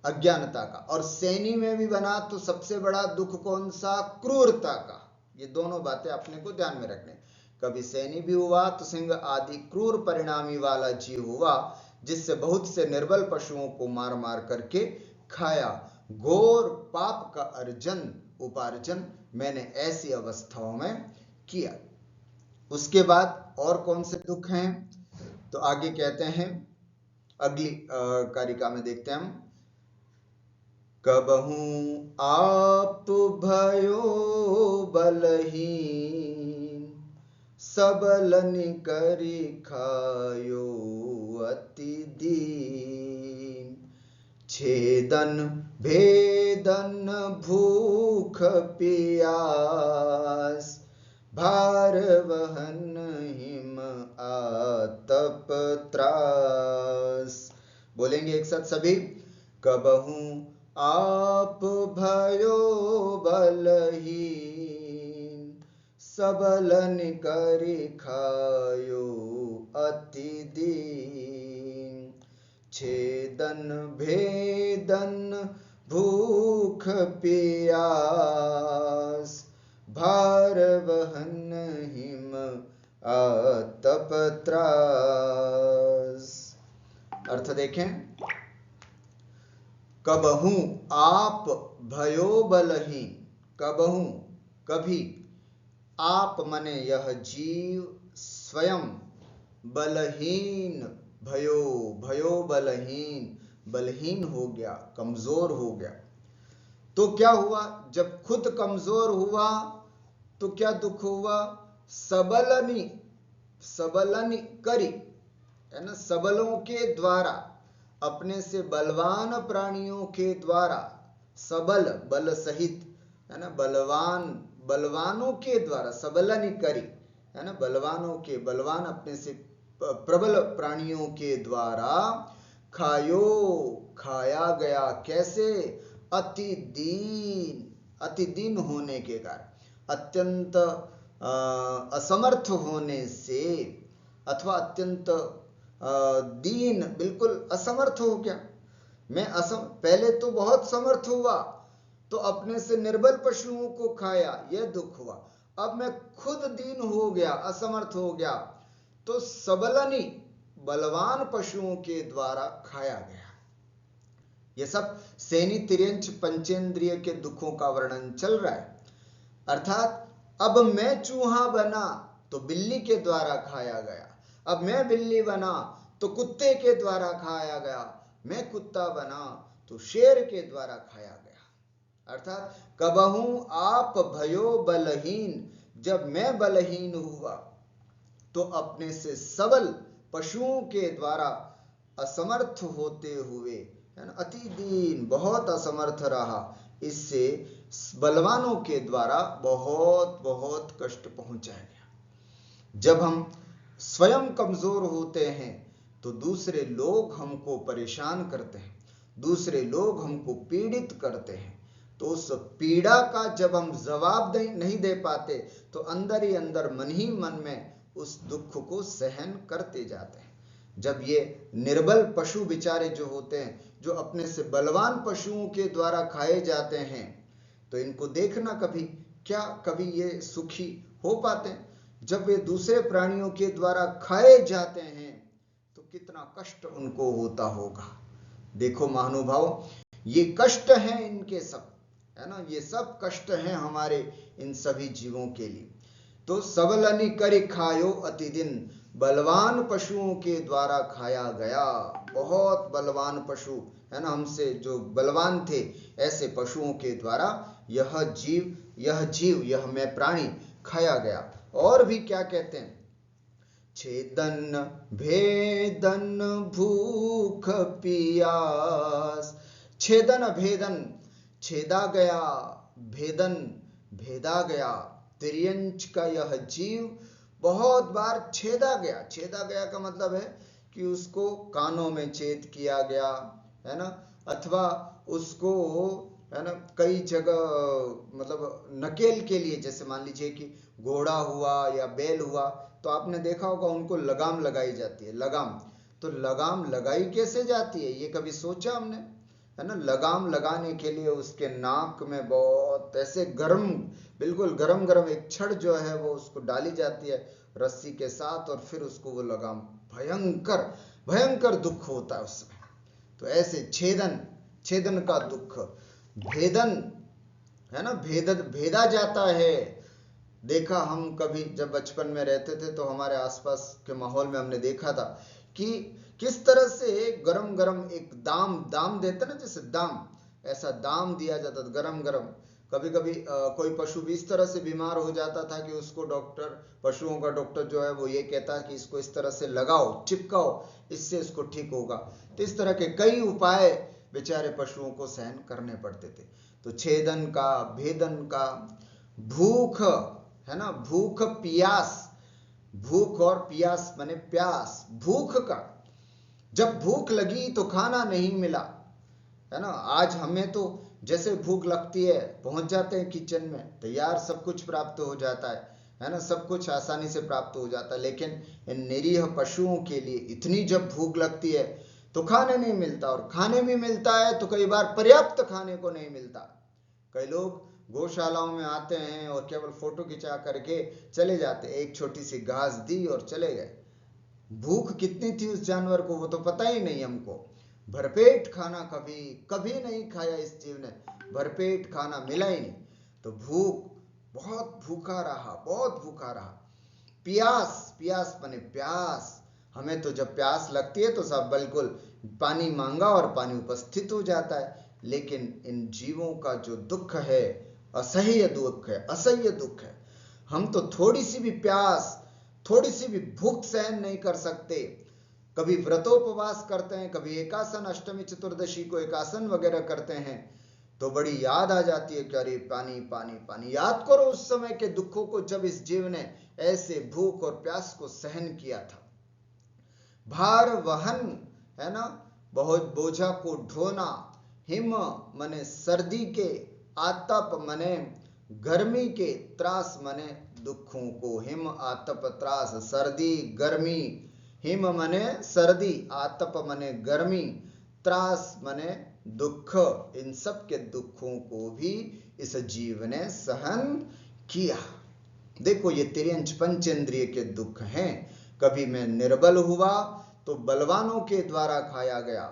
अज्ञानता का। और सैनी में भी बना तो सबसे बड़ा दुख कौन सा? क्रूरता का। ये दोनों बातें अपने को ध्यान में रखने। कभी सैनी भी हुआ तो सिंह आदि क्रूर परिणामी वाला जीव हुआ, जिससे बहुत से निर्बल पशुओं को मार मार करके खाया। घोर पाप का उपार्जन मैंने ऐसी अवस्थाओं में किया। उसके बाद और कौन से दुख हैं तो आगे कहते हैं, अगली कारिका में देखते हैं हम। कबहू आप भयो बलहीन, सबलन करी खायो अति दीन। छेदन भेदन भूख पियास, भार वहन हिम आतप त्रास। बोलेंगे एक साथ सभी। कबहू आप भयो बलहीन, सबलन करी खायो अति दीन। छेदन भेदन भूख पियास, भार वहन हिम आतप त्रास। अर्थ देखें। कबहू आप भयो बलहीन, कबहू कभी, आप मने यह जीव स्वयं, बलहीन भयो बलहीन हो गया, कमजोर हो गया। तो क्या हुआ? जब खुद कमजोर हुआ तो क्या दुख हुआ? सबलनी करी, है ना, सबलों के द्वारा, अपने से बलवान प्राणियों के द्वारा, सबल बल सहित, है ना, बलवानों के द्वारा, सबलनी करी, है ना, बलवान अपने से प्रबल प्राणियों के द्वारा खाया गया। कैसे? अति दीन होने के कारण, अत्यंत असमर्थ होने से, अथवा अत्यंत दीन, बिल्कुल असमर्थ हो गया। पहले तो बहुत समर्थ हुआ तो अपने से निर्बल पशुओं को खाया, यह दुख हुआ। अब मैं खुद दीन हो गया, असमर्थ हो गया, तो सबलनी बलवान पशुओं के द्वारा खाया गया। यह सब सैनी तिर्यंच पंचेंद्रिय के दुखों का वर्णन चल रहा है। अर्थात अब मैं चूहा बना तो बिल्ली के द्वारा खाया गया, अब मैं बिल्ली बना तो कुत्ते के द्वारा खाया गया, मैं कुत्ता बना तो शेर के द्वारा खाया गया। अर्थात कबहू आप भयो बलहीन, जब मैं बलहीन हुआ तो अपने से सबल पशुओं के द्वारा असमर्थ होते हुए, है ना, अति दीन, बहुत असमर्थ रहा, इससे बलवानों के द्वारा बहुत बहुत कष्ट पहुंचाया गया। जब हम स्वयं कमजोर होते हैं तो दूसरे लोग हमको परेशान करते हैं, दूसरे लोग हमको पीड़ित करते हैं, तो उस पीड़ा का जब हम जवाब नहीं दे पाते तो अंदर ही अंदर, मन ही मन में उस दुख को सहन करते जाते हैं। जब ये निर्बल पशु बेचारे जो होते हैं, जो अपने से बलवान पशुओं के द्वारा खाए जाते हैं, तो इनको देखना कभी ये सुखी हो पाते हैं? जब वे दूसरे प्राणियों के द्वारा खाए जाते हैं तो कितना कष्ट उनको होता होगा। देखो महानुभाव, ये कष्ट हैं इनके सब, है ना, ये सब कष्ट हैं हमारे इन सभी जीवों के लिए। तो सबलनी करी खायो अति दिन, बलवान पशुओं के द्वारा खाया गया। बहुत बलवान पशु, है ना, हमसे जो बलवान थे, ऐसे पशुओं के द्वारा यह जीव, यह मैं प्राणी खाया गया। और भी क्या कहते हैं, छेदन भेदन भूख पियास, छेदन भेदन छेदा गया, भेदन भेदा गया, तिर्यंच का यह जीव बहुत बार छेदा गया। छेदा गया का मतलब है कि उसको कानों में छेद किया गया, है ना, अथवा उसको, है ना, कई जगह मतलब नकेल के लिए, जैसे मान लीजिए कि घोड़ा हुआ या बैल हुआ, तो आपने देखा होगा उनको लगाम लगाई जाती है। लगाम, तो लगाम लगाई कैसे जाती है, ये कभी सोचा हमने, है ना। लगाम लगाने के लिए उसके नाक में बहुत ऐसे गरम, बिल्कुल गरम गरम एक छड़ जो है वो उसको डाली जाती है रस्सी के साथ, और फिर उसको वो लगाम, भयंकर भयंकर दुख होता है उसमें। तो ऐसे छेदन, छेदन का दुख, भेदन, है ना, भेदा जाता है। देखा हम कभी जब बचपन में रहते थे तो हमारे आसपास के माहौल में हमने देखा था कि किस तरह से गरम गरम एक दाम देते ना, जैसे दाम, ऐसा दाम दिया जाता था गरम गरम। कभी कभी कोई पशु भी इस तरह से बीमार हो जाता था कि उसको डॉक्टर, पशुओं का डॉक्टर जो है वो ये कहता है कि इसको इस तरह से लगाओ, चिपकाओ, इससे इसको ठीक होगा। तो इस तरह के कई उपाय बेचारे पशुओं को सहन करने पड़ते थे। तो छेदन का, भेदन का, भूख, है ना, भूख प्यास, भूख और प्यास माने प्यास, भूख का, जब भूख लगी तो खाना नहीं मिला, है ना। आज हमें तो जैसे भूख लगती है पहुंच जाते हैं किचन में, तैयार सब कुछ प्राप्त हो जाता है ना, सब कुछ आसानी से प्राप्त हो जाता है। लेकिन इन निरीह पशुओं के लिए इतनी जब भूख लगती है तो खाने नहीं मिलता, और खाने भी मिलता है तो कई बार पर्याप्त खाने को नहीं मिलता। कई लोग गौशालाओं में आते हैं और केवल फोटो खिंचा करके चले जाते, एक छोटी सी घास दी और चले गए। भूख कितनी थी उस जानवर को वो तो पता ही नहीं हमको। भरपेट खाना कभी कभी नहीं खाया इस जीव ने, भरपेट खाना मिला ही नहीं। तो भूख, बहुत भूखा रहा, बहुत भूखा रहा। प्यास, प्यास माने प्यास, हमें तो जब प्यास लगती है तो सब बिल्कुल पानी मांगा और पानी उपस्थित हो जाता है। लेकिन इन जीवों का जो दुख है, असह्य दुख है, असह्य दुख है। हम तो थोड़ी सी भी प्यास, थोड़ी सी भी भूख सहन नहीं कर सकते। कभी व्रतोपवास करते हैं, कभी एकासन, अष्टमी चतुर्दशी को एकासन वगैरह करते हैं, तो बड़ी याद आ जाती है कि अरे पानी पानी पानी। याद करो उस समय के दुखों को जब इस जीव ने ऐसे भूख और प्यास को सहन किया था। भार वहन, है ना, बहुत बोझा को ढोना, हिम मने सर्दी के, आतप मने गर्मी के, त्रास मने दुखों को। हिम आतप त्रास, सर्दी गर्मी, हिम मने सर्दी, आतप मने गर्मी, त्रास मने दुख, इन सब के दुखों को भी इस जीव ने सहन किया। देखो ये तिर्यंच पंचेंद्रिय के दुख हैं। कभी मैं निर्बल हुआ तो बलवानों के द्वारा खाया गया,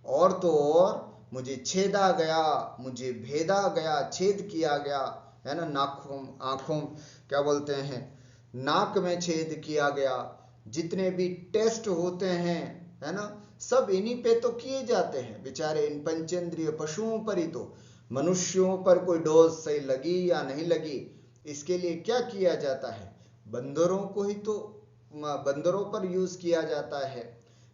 और तो और मुझे छेदा गया, मुझे भेदा गया, छेद किया गया, है ना, नाखों, आंखों, क्या बोलते हैं, नाक में छेद किया गया। जितने भी टेस्ट होते हैं, है ना, सब इन्हीं पे तो किए जाते हैं बेचारे, इन पंचेंद्रिय पशुओं पर ही। तो मनुष्यों पर कोई डोज सही लगी या नहीं लगी, इसके लिए क्या किया जाता है, बंदरों को ही तो, बंदरों पर यूज किया जाता है।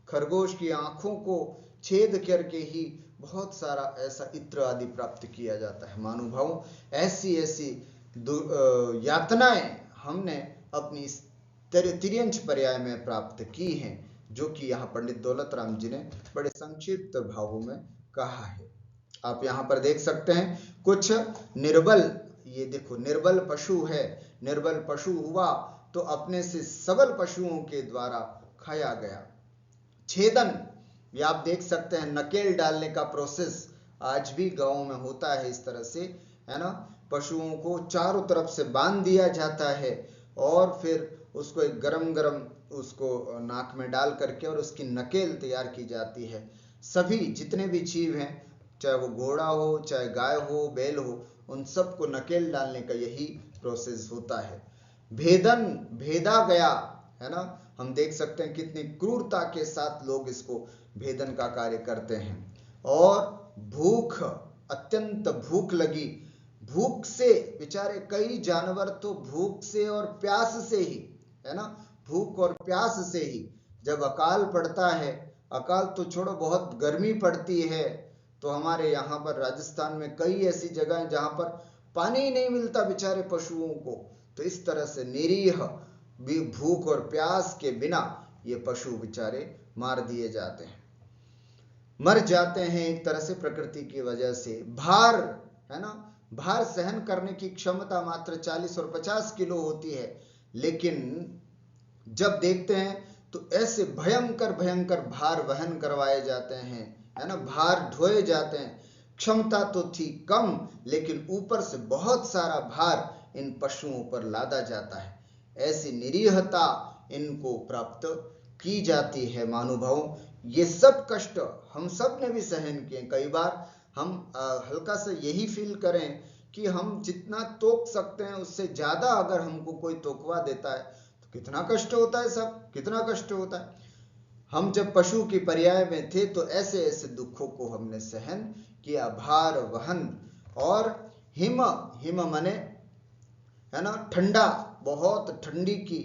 खरगोश की आंखों को छेद करके ही बहुत सारा ऐसा इत्र आदि प्राप्त किया जाता है। महानुभावों, ऐसी ऐसी यातनाएं हमने अपनी तिर्यंच पर्याय में प्राप्त की हैं, जो कि यहाँ पंडित दौलत राम जी ने बड़े संक्षिप्त भावों में कहा है। आप यहाँ पर देख सकते हैं कुछ निर्बल, ये देखो निर्बल पशु है, निर्बल पशु हुआ तो अपने से सबल पशुओं के द्वारा खाया गया। छेदन, ये आप देख सकते हैं, नकेल डालने का प्रोसेस आज भी गांवों में होता है इस तरह से, है ना। पशुओं को चारों तरफ से बांध दिया जाता है और फिर उसको एक गरम गरम उसको नाक में डाल करके और उसकी नकेल तैयार की जाती है। सभी जितने भी जीव हैं, चाहे वो घोड़ा हो, चाहे गाय हो, बैल हो, उन सबको नकेल डालने का यही प्रोसेस होता है। भेदन, भेदा गया, है ना। हम देख सकते हैं कितनी क्रूरता के साथ लोग इसको भेदन का कार्य करते हैं। और भूख, अत्यंत भूख लगी, भूख से, बेचारे कई जानवर तो भूख से और प्यास से ही, है ना, भूख और प्यास से ही, जब अकाल पड़ता है, अकाल तो छोड़ो, बहुत गर्मी पड़ती है, तो हमारे यहाँ पर राजस्थान में कई ऐसी जगह हैं जहाँ पर पानी ही नहीं मिलता बेचारे पशुओं को, तो इस तरह से निरीह भी भूख और प्यास के बिना ये पशु बेचारे मार दिए जाते हैं, मर जाते हैं एक तरह से प्रकृति की वजह से। भार, है ना, भार सहन करने की क्षमता मात्र 40 और 50 किलो होती है, लेकिन जब देखते हैं तो ऐसे भयंकर भयंकर भार वहन करवाए जाते हैं, है ना, भार ढोए जाते हैं। क्षमता तो थी कम, लेकिन ऊपर से बहुत सारा भार इन पशुओं पर लादा जाता है। ऐसी निरीहता इनको प्राप्त की जाती है महानुभावों। ये सब कष्ट हम सब ने भी सहन किए। कई बार हम हल्का सा यही फील करें कि हम जितना तोक सकते हैं उससे ज्यादा अगर हमको कोई तोकवा देता है तो कितना कष्ट होता है, सब कितना कष्ट होता है। हम जब पशु की पर्याय में थे तो ऐसे ऐसे दुखों को हमने सहन किया, भार वहन। और हिम, हिम मने, है ना, ठंडा, बहुत ठंडी की,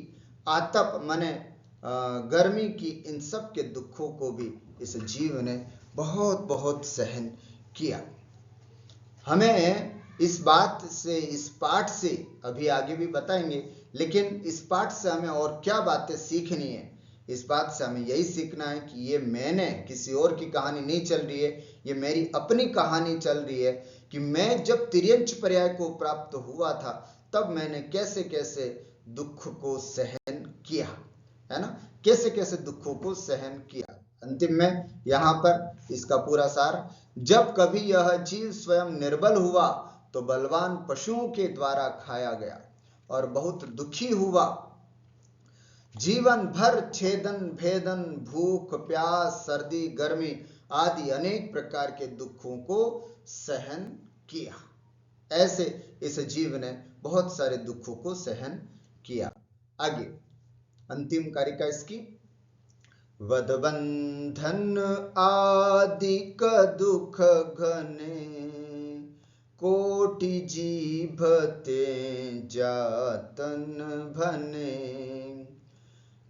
आतप मने गर्मी की, इन सब के दुखों को भी इस जीव ने बहुत बहुत सहन किया। हमें इस बात से, इस पाठ से अभी आगे भी बताएंगे, लेकिन इस पाठ से हमें और क्या बातें सीखनी है। इस बात से हमें यही सीखना है कि ये मैंने, किसी और की कहानी नहीं चल रही है, ये मेरी अपनी कहानी चल रही है कि मैं जब तिर्यंच पर्याय को प्राप्त हुआ था तब मैंने कैसे कैसे दुख को सहन किया, है ना, कैसे कैसे दुखों को सहन किया। अंतिम में यहाँ पर इसका पूरा सार, जब कभी यह जीव स्वयं निर्बल हुआ तो बलवान पशुओं के द्वारा खाया गया और बहुत दुखी हुआ। जीवन भर छेदन भेदन, भूख प्यास, सर्दी गर्मी आदि अनेक प्रकार के दुखों को सहन किया। ऐसे इस जीव ने बहुत सारे दुखों को सहन किया। आगे अंतिम कारिका इसकी, वधबंधन आदिक दुख घने, कोटि जीभ ते जातन भने,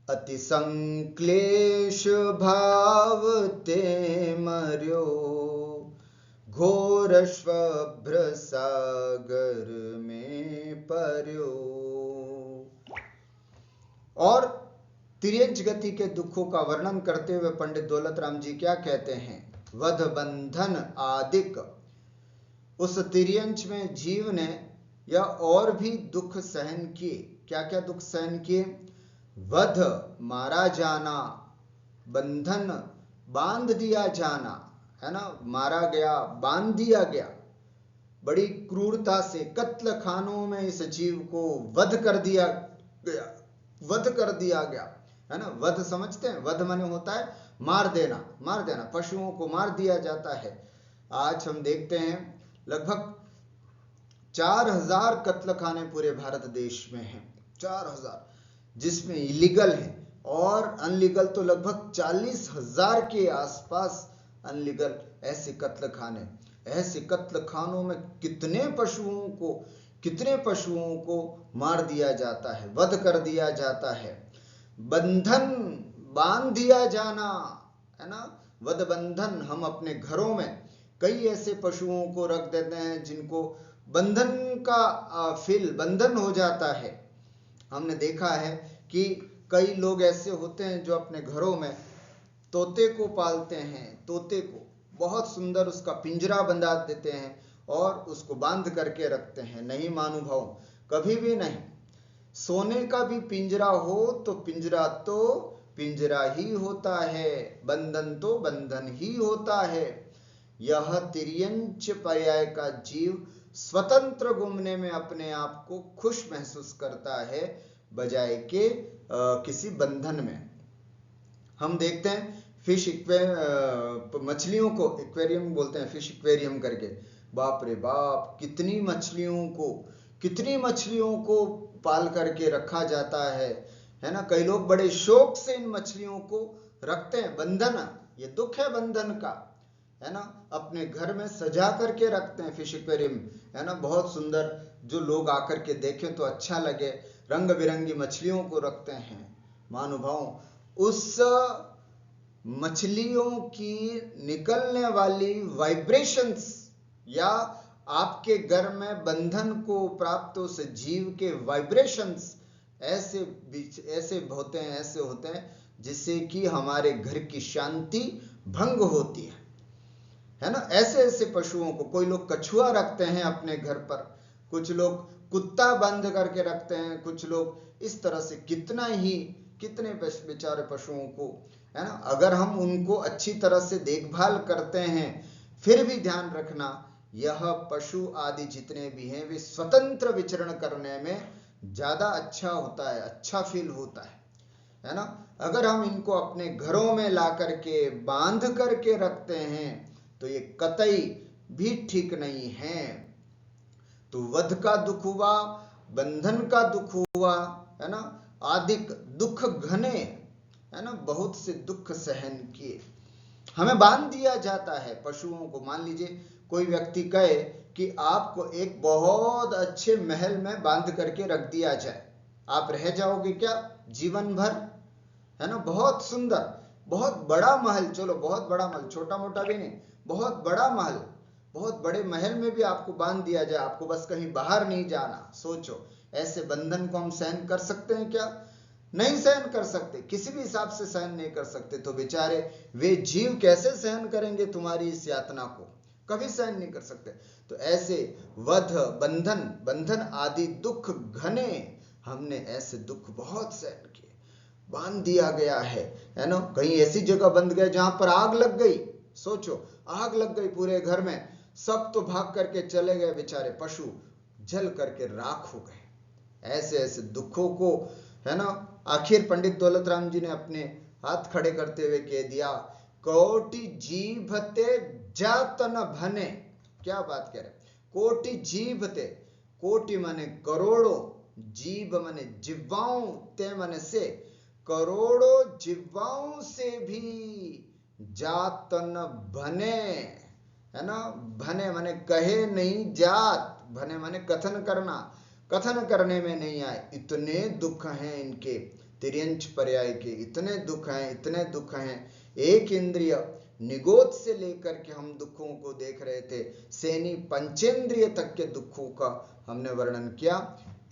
अति संक्लेश भाव ते मर्यो, घोर श्वभ्र सागर में पर्यो। और तिर्यंच गति के दुखों का वर्णन करते हुए पंडित दौलत राम जी क्या कहते हैं, वध बंधन आदिक, उस तिर्यंच में जीव ने या और भी दुख सहन किए। क्या क्या दुख सहन किए, वध मारा जाना, बंधन बांध दिया जाना, है ना, मारा गया, बांध दिया गया, बड़ी क्रूरता से कत्ल खानों में इस जीव को वध कर दिया गया, वध कर दिया गया, है ना। वध समझते हैं, वध माने होता है मार देना, मार देना, पशुओं को मार दिया जाता है। आज हम देखते हैं लगभग 4000 कत्ल खाने पूरे भारत देश में हैं, 4000, जिसमें इलीगल है, और अनलीगल तो लगभग 40,000 के आसपास अनलीगल ऐसे कत्ल खाने। ऐसे कत्ल खानों में कितने पशुओं को मार दिया जाता है, वध कर दिया जाता है। बंधन बांध दिया जाना, है ना, वध बंधन, हम अपने घरों में कई ऐसे पशुओं को रख देते हैं जिनको बंधन का फील, बंधन हो जाता है। हमने देखा है कि कई लोग ऐसे होते हैं जो अपने घरों में तोते को पालते हैं, तोते को बहुत सुंदर उसका पिंजरा बंधा देते हैं और उसको बांध करके रखते हैं। नहीं मानुभाव, कभी भी नहीं। सोने का भी पिंजरा हो तो पिंजरा ही होता है, बंधन तो बंधन ही होता है। यह तिर्यंच पर्याय का जीव स्वतंत्र घूमने में अपने आप को खुश महसूस करता है, बजाय के किसी बंधन में। हम देखते हैं फिश मछलियों को एक्वेरियम बोलते हैं, फिश एक्वेरियम करके, बाप रे बाप, कितनी मछलियों को पाल करके रखा जाता है ना। कई लोग बड़े शौक से इन मछलियों को रखते हैं। बंधन, ये दुख है बंधन का, है ना, अपने घर में सजा करके रखते हैं फिश एक्वेरियम, है ना, बहुत सुंदर, जो लोग आकर के देखें तो अच्छा लगे, रंग बिरंगी मछलियों को रखते हैं। महानुभाव, उस मछलियों की निकलने वाली वाइब्रेशंस या आपके घर में बंधन को प्राप्त उस जीव के वाइब्रेशंस ऐसे होते हैं, ऐसे होते हैं जिससे कि हमारे घर की शांति भंग होती है ना। ऐसे ऐसे पशुओं को, कोई लोग कछुआ रखते हैं अपने घर पर, कुछ लोग कुत्ता बंद करके रखते हैं, कुछ लोग इस तरह से, कितने बेचारे पशुओं को, है ना, अगर हम उनको अच्छी तरह से देखभाल करते हैं, फिर भी ध्यान रखना यह पशु आदि जितने भी हैं वे स्वतंत्र विचरण करने में ज्यादा अच्छा होता है, अच्छा फील होता है ना। अगर हम इनको अपने घरों में ला करके बांध करके रखते हैं तो ये कतई भी ठीक नहीं है। तो वध का दुख हुआ, बंधन का दुख हुआ, है ना, आदिक दुख घने, है ना, बहुत से दुख सहन किए, हमें बांध दिया जाता है पशुओं को। मान लीजिए कोई व्यक्ति कहे कि आपको एक बहुत अच्छे महल में बांध करके रख दिया जाए, आप रह जाओगे क्या जीवन भर? है ना, बहुत सुंदर, बहुत बड़ा महल, चलो बहुत बड़ा महल, छोटा मोटा भी नहीं, बहुत बड़ा महल, बहुत बड़े महल में भी आपको बांध दिया जाए, आपको बस कहीं बाहर नहीं जाना, सोचो ऐसे बंधन को हम सहन कर सकते हैं क्या? नहीं सहन कर सकते, किसी भी हिसाब से सहन नहीं कर सकते। तो बेचारे वे जीव कैसे सहन करेंगे तुम्हारी इस यातना को? कभी सहन नहीं कर सकते। तो ऐसे वध, बंधन आदि दुख घने, हमने ऐसे दुख बहुत सहन किए, बांध दिया गया है ना। कहीं ऐसी जगह बंध गए जहां पर आग लग गई, सोचो आग लग गई पूरे घर में, सब तो भाग करके चले गए, बेचारे पशु जल करके राख हो गए। ऐसे ऐसे दुखों को, है ना, आखिर पंडित दौलत राम जी ने अपने हाथ खड़े करते हुए कह दिया, कोटि जीभते जातन भने। क्या बात कह रहे, कोटि जीभते, कोटि माने करोड़ों, जीभ माने जिह्वाओं, ते माने से, करोड़ों जिह्वाओं से भी जातन भने, है ना, भने माने कहे नहीं जात, भने माने कथन करना, कथन करने में नहीं आए, इतने दुख हैं इनके, तिर्यंच पर्याय के इतने दुख हैं, इतने दुख हैं। एक इंद्रिय निगोद से लेकर के हम दुखों को देख रहे थे, सेनी पंचेंद्रिय तक के दुखों का हमने वर्णन किया।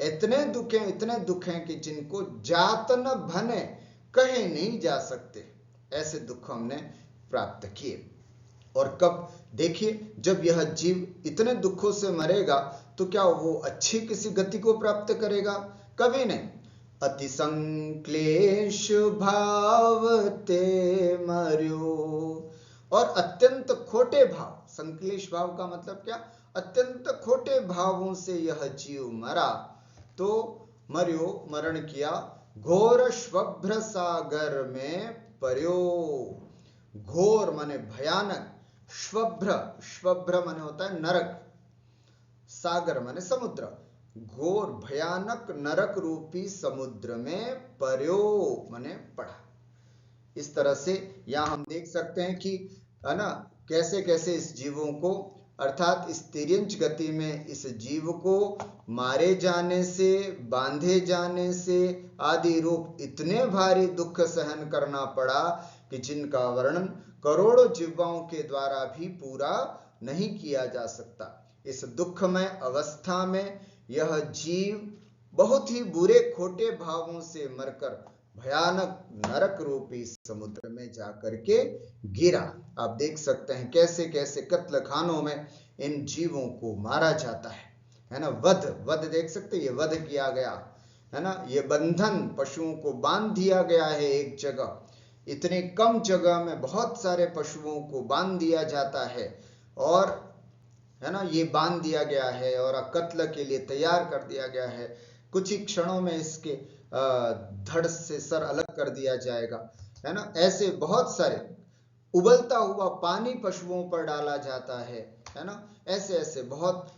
इतने दुख हैं कि जिनको जातन भने, कहे नहीं जा सकते, ऐसे दुख हमने प्राप्त किए। और कब, देखिए जब यह जीव इतने दुखों से मरेगा तो क्या वो अच्छी किसी गति को प्राप्त करेगा? कभी नहीं। अति संक्लेश भाव ते मर्यो, और अत्यंत खोटे भाव, संक्लेश भाव का मतलब क्या? अत्यंत खोटे भावों से यह जीव मरा, तो मर्यो मरण किया, घोर श्वभ्र सागर में पर्यो। घोर माने भयानक, श्वभ्र माने होता है नरक, सागर माने समुद्र, घोर भयानक नरक रूपी समुद्र में पर्यो माने पड़ा। इस तरह से यहां हम देख सकते हैं कि, है ना, कैसे कैसे इस जीवों को, अर्थात इस तिर्यंच गति में इस जीव को मारे जाने से, बांधे जाने से आदि रूप इतने भारी दुख सहन करना पड़ा कि जिनका वर्णन करोड़ों जिह्वाओं के द्वारा भी पूरा नहीं किया जा सकता। इस दुखमय अवस्था में यह जीव बहुत ही बुरे खोटे भावों से मरकर भयानक नरक रूपी समुद्र में जाकर के गिरा। आप देख सकते हैं कैसे कैसे कत्ल खानों में इन जीवों को मारा जाता है ना। वध देख सकते हैं, ये वध किया गया है ना। ये बंधन, पशुओं को बांध दिया गया है एक जगह, इतने कम जगह में बहुत सारे पशुओं को बांध दिया जाता है, और है ना, ये बांध दिया गया है और कत्ल के लिए तैयार कर दिया गया है। कुछ ही क्षणों में इसके धड़ से सर अलग कर दिया जाएगा, है ना। ऐसे बहुत सारे, उबलता हुआ पानी पशुओं पर डाला जाता है ना। ऐसे ऐसे बहुत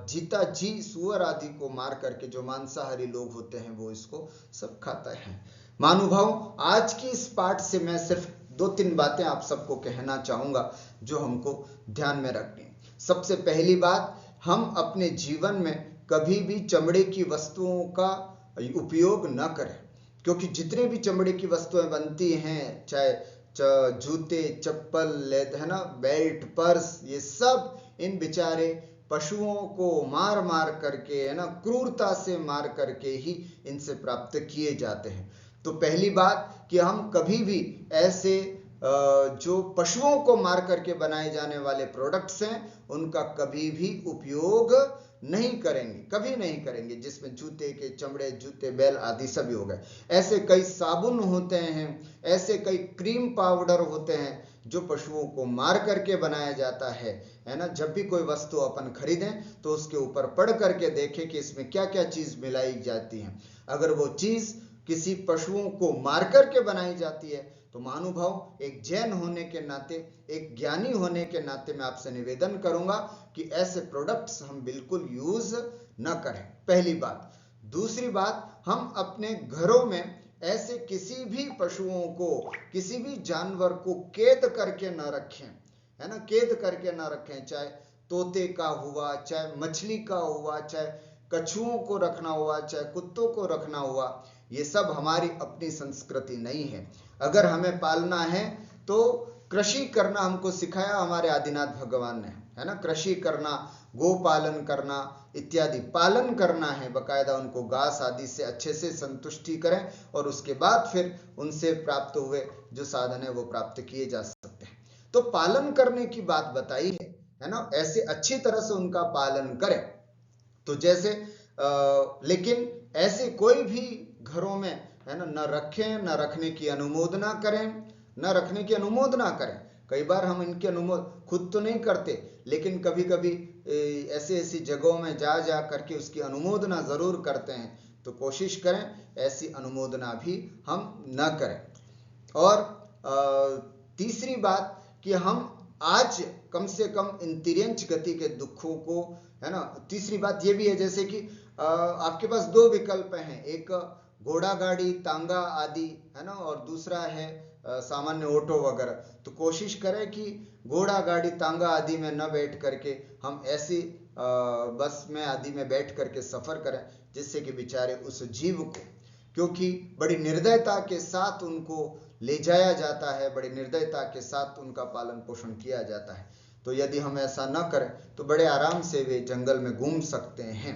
जीता जी सुअर आदि को मार करके, जो मांसाहारी लोग होते हैं वो इसको सब खाता है। महानुभाव, आज की इस पाठ से मैं सिर्फ 2-3 बातें आप सबको कहना चाहूंगा जो हमको ध्यान में रखनी है। सबसे पहली बात, हम अपने जीवन में कभी भी चमड़े की वस्तुओं का उपयोग न करें, क्योंकि जितने भी चमड़े की वस्तुएं बनती हैं, चाहे जूते, चप्पल, है ना, बेल्ट, पर्स, ये सब इन बेचारे पशुओं को मार मार करके, है ना, क्रूरता से मार करके ही इनसे प्राप्त किए जाते हैं। तो पहली बात कि हम कभी भी ऐसे जो पशुओं को मार करके बनाए जाने वाले प्रोडक्ट्स हैं उनका कभी भी उपयोग नहीं करेंगे, कभी नहीं करेंगे, जिसमें जूते के चमड़े, जूते, बैल आदि सभी हो गए। ऐसे कई साबुन होते हैं, ऐसे कई क्रीम पाउडर होते हैं जो पशुओं को मार करके बनाया जाता है ना। जब भी कोई वस्तु अपन खरीदें तो उसके ऊपर पढ़ करके देखें कि इसमें क्या क्या चीज मिलाई जाती है। अगर वो चीज किसी पशुओं को मार करके बनाई जाती है तो महानुभाव, एक जैन होने के नाते, एक ज्ञानी होने के नाते मैं आपसे निवेदन करूंगा कि ऐसे प्रोडक्ट्स हम बिल्कुल यूज न करें, पहली बात। दूसरी बात, हम अपने घरों में ऐसे किसी भी पशुओं को, किसी भी जानवर को कैद करके न रखें, है ना, कैद करके न रखें। चाहे तोते का हुआ, चाहे मछली का हुआ, चाहे कछुओं को रखना हुआ, चाहे कुत्तों को रखना हुआ, ये सब हमारी अपनी संस्कृति नहीं है। अगर हमें पालना है तो कृषि करना हमको सिखाया हमारे आदिनाथ भगवान ने, है ना। कृषि करना, गो पालन करना इत्यादि पालन करना है, बकायदा उनको घास आदि से अच्छे से संतुष्टि करें और उसके बाद फिर उनसे प्राप्त हुए जो साधन है वो प्राप्त किए जा सकते हैं। तो पालन करने की बात बताई है ना, ऐसे अच्छी तरह से उनका पालन करें। तो जैसे लेकिन ऐसे कोई भी घरों में, है ना, न रखें, न रखने की अनुमोदना करें, न रखने की अनुमोदना करें। कई बार हम इनकी अनुमोदना खुद तो नहीं करते, लेकिन कभी कभी ऐसी ऐसी जगहों में जा जा करके उसकी अनुमोदना जरूर करते हैं। तो कोशिश करें ऐसी अनुमोदना भी हम न करें। और तीसरी बात कि हम आज कम से कम इन तिर्यंच गति के दुखों को, है ना, तीसरी बात ये भी है जैसे कि आपके पास 2 विकल्प हैं, एक घोड़ा गाड़ी, तांगा आदि, है ना, और दूसरा है सामान्य ऑटो वगैरह। तो कोशिश करें कि घोड़ा गाड़ी, तांगा आदि में न बैठ करके हम ऐसी बस में आदि में बैठ करके सफर करें, जिससे कि बेचारे उस जीव को, क्योंकि बड़ी निर्दयता के साथ उनको ले जाया जाता है, बड़ी निर्दयता के साथ उनका पालन पोषण किया जाता है। तो यदि हम ऐसा न करें तो बड़े आराम से वे जंगल में घूम सकते हैं।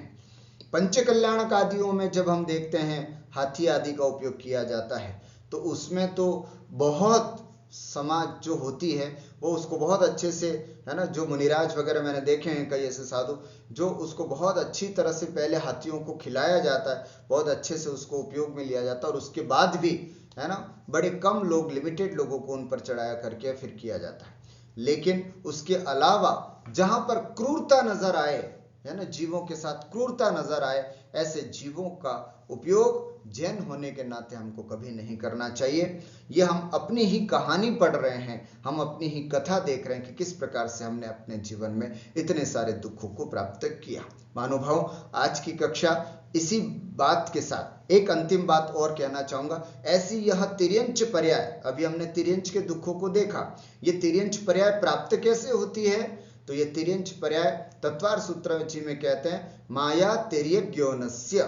पंचकल्याणक आदियों में जब हम देखते हैं हाथी आदि का उपयोग किया जाता है, तो उसमें तो बहुत समाज जो होती है वो उसको बहुत अच्छे से, है ना, जो मुनिराज वगैरह मैंने देखे हैं कई ऐसे साधु जो उसको बहुत अच्छी तरह से पहले हाथियों को खिलाया जाता है, बहुत अच्छे से उसको उपयोग में लिया जाता है, और उसके बाद भी, है ना, बड़े कम लोग, लिमिटेड लोगों को उन पर चढ़ाया करके फिर किया जाता है। लेकिन उसके अलावा जहां पर क्रूरता नजर आए, है ना, जीवों के साथ क्रूरता नजर आए, ऐसे जीवों का उपयोग जैन होने के नाते हमको कभी नहीं करना चाहिए। ये हम अपनी ही कहानी पढ़ रहे हैं, हम अपनी ही कथा देख रहे हैं कि किस प्रकार से हमने अपने जीवन में इतने सारे दुखों को प्राप्त किया। महानुभाव, आज की कक्षा इसी बात के साथ एक अंतिम बात और कहना चाहूंगा। ऐसी यह तिर्यंच पर्याय, अभी हमने तिर्यंच के दुखों को देखा, ये तिर्यंच पर्याय प्राप्त कैसे होती है? तो ये तिर्यंच पर्याय तत्वार सूत्र जी में कहते हैं माया तिर्यज्ञोनस्य,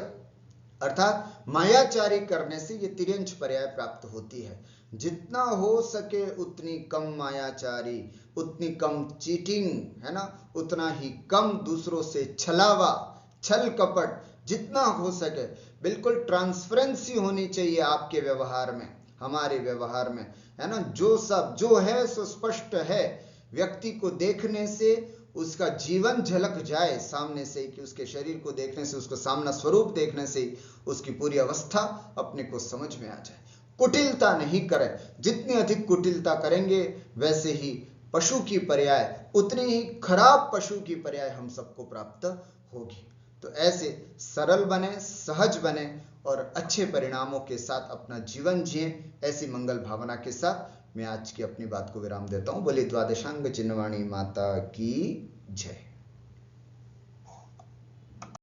अर्थात मायाचारी करने से ये तिर्यंच पर्याय प्राप्त होती है। जितना हो सके उतनी कम मायाचारी, उतनी कम चीटिंग, है ना, उतना ही कम दूसरों से छलावा, छल कपट, जितना हो सके बिल्कुल ट्रांसपेरेंसी होनी चाहिए आपके व्यवहार में, हमारे व्यवहार में, है ना। जो सब जो है सो स्पष्ट है, व्यक्ति को देखने से उसका जीवन झलक जाए सामने से, कि उसके शरीर को देखने से, उसको सामना स्वरूप देखने से उसकी पूरी अवस्था अपने को समझ में आ जाए। कुटिलता नहीं करें, जितनी अधिक कुटिलता करेंगे वैसे ही पशु की पर्याय, उतनी ही खराब पशु की पर्याय हम सबको प्राप्त होगी। तो ऐसे सरल बने, सहज बने और अच्छे परिणामों के साथ अपना जीवन जिए, ऐसी मंगल भावना के साथ मैं आज की अपनी बात को विराम देता हूं। बोले द्वादशांग चिन्हवाणी माता की जय।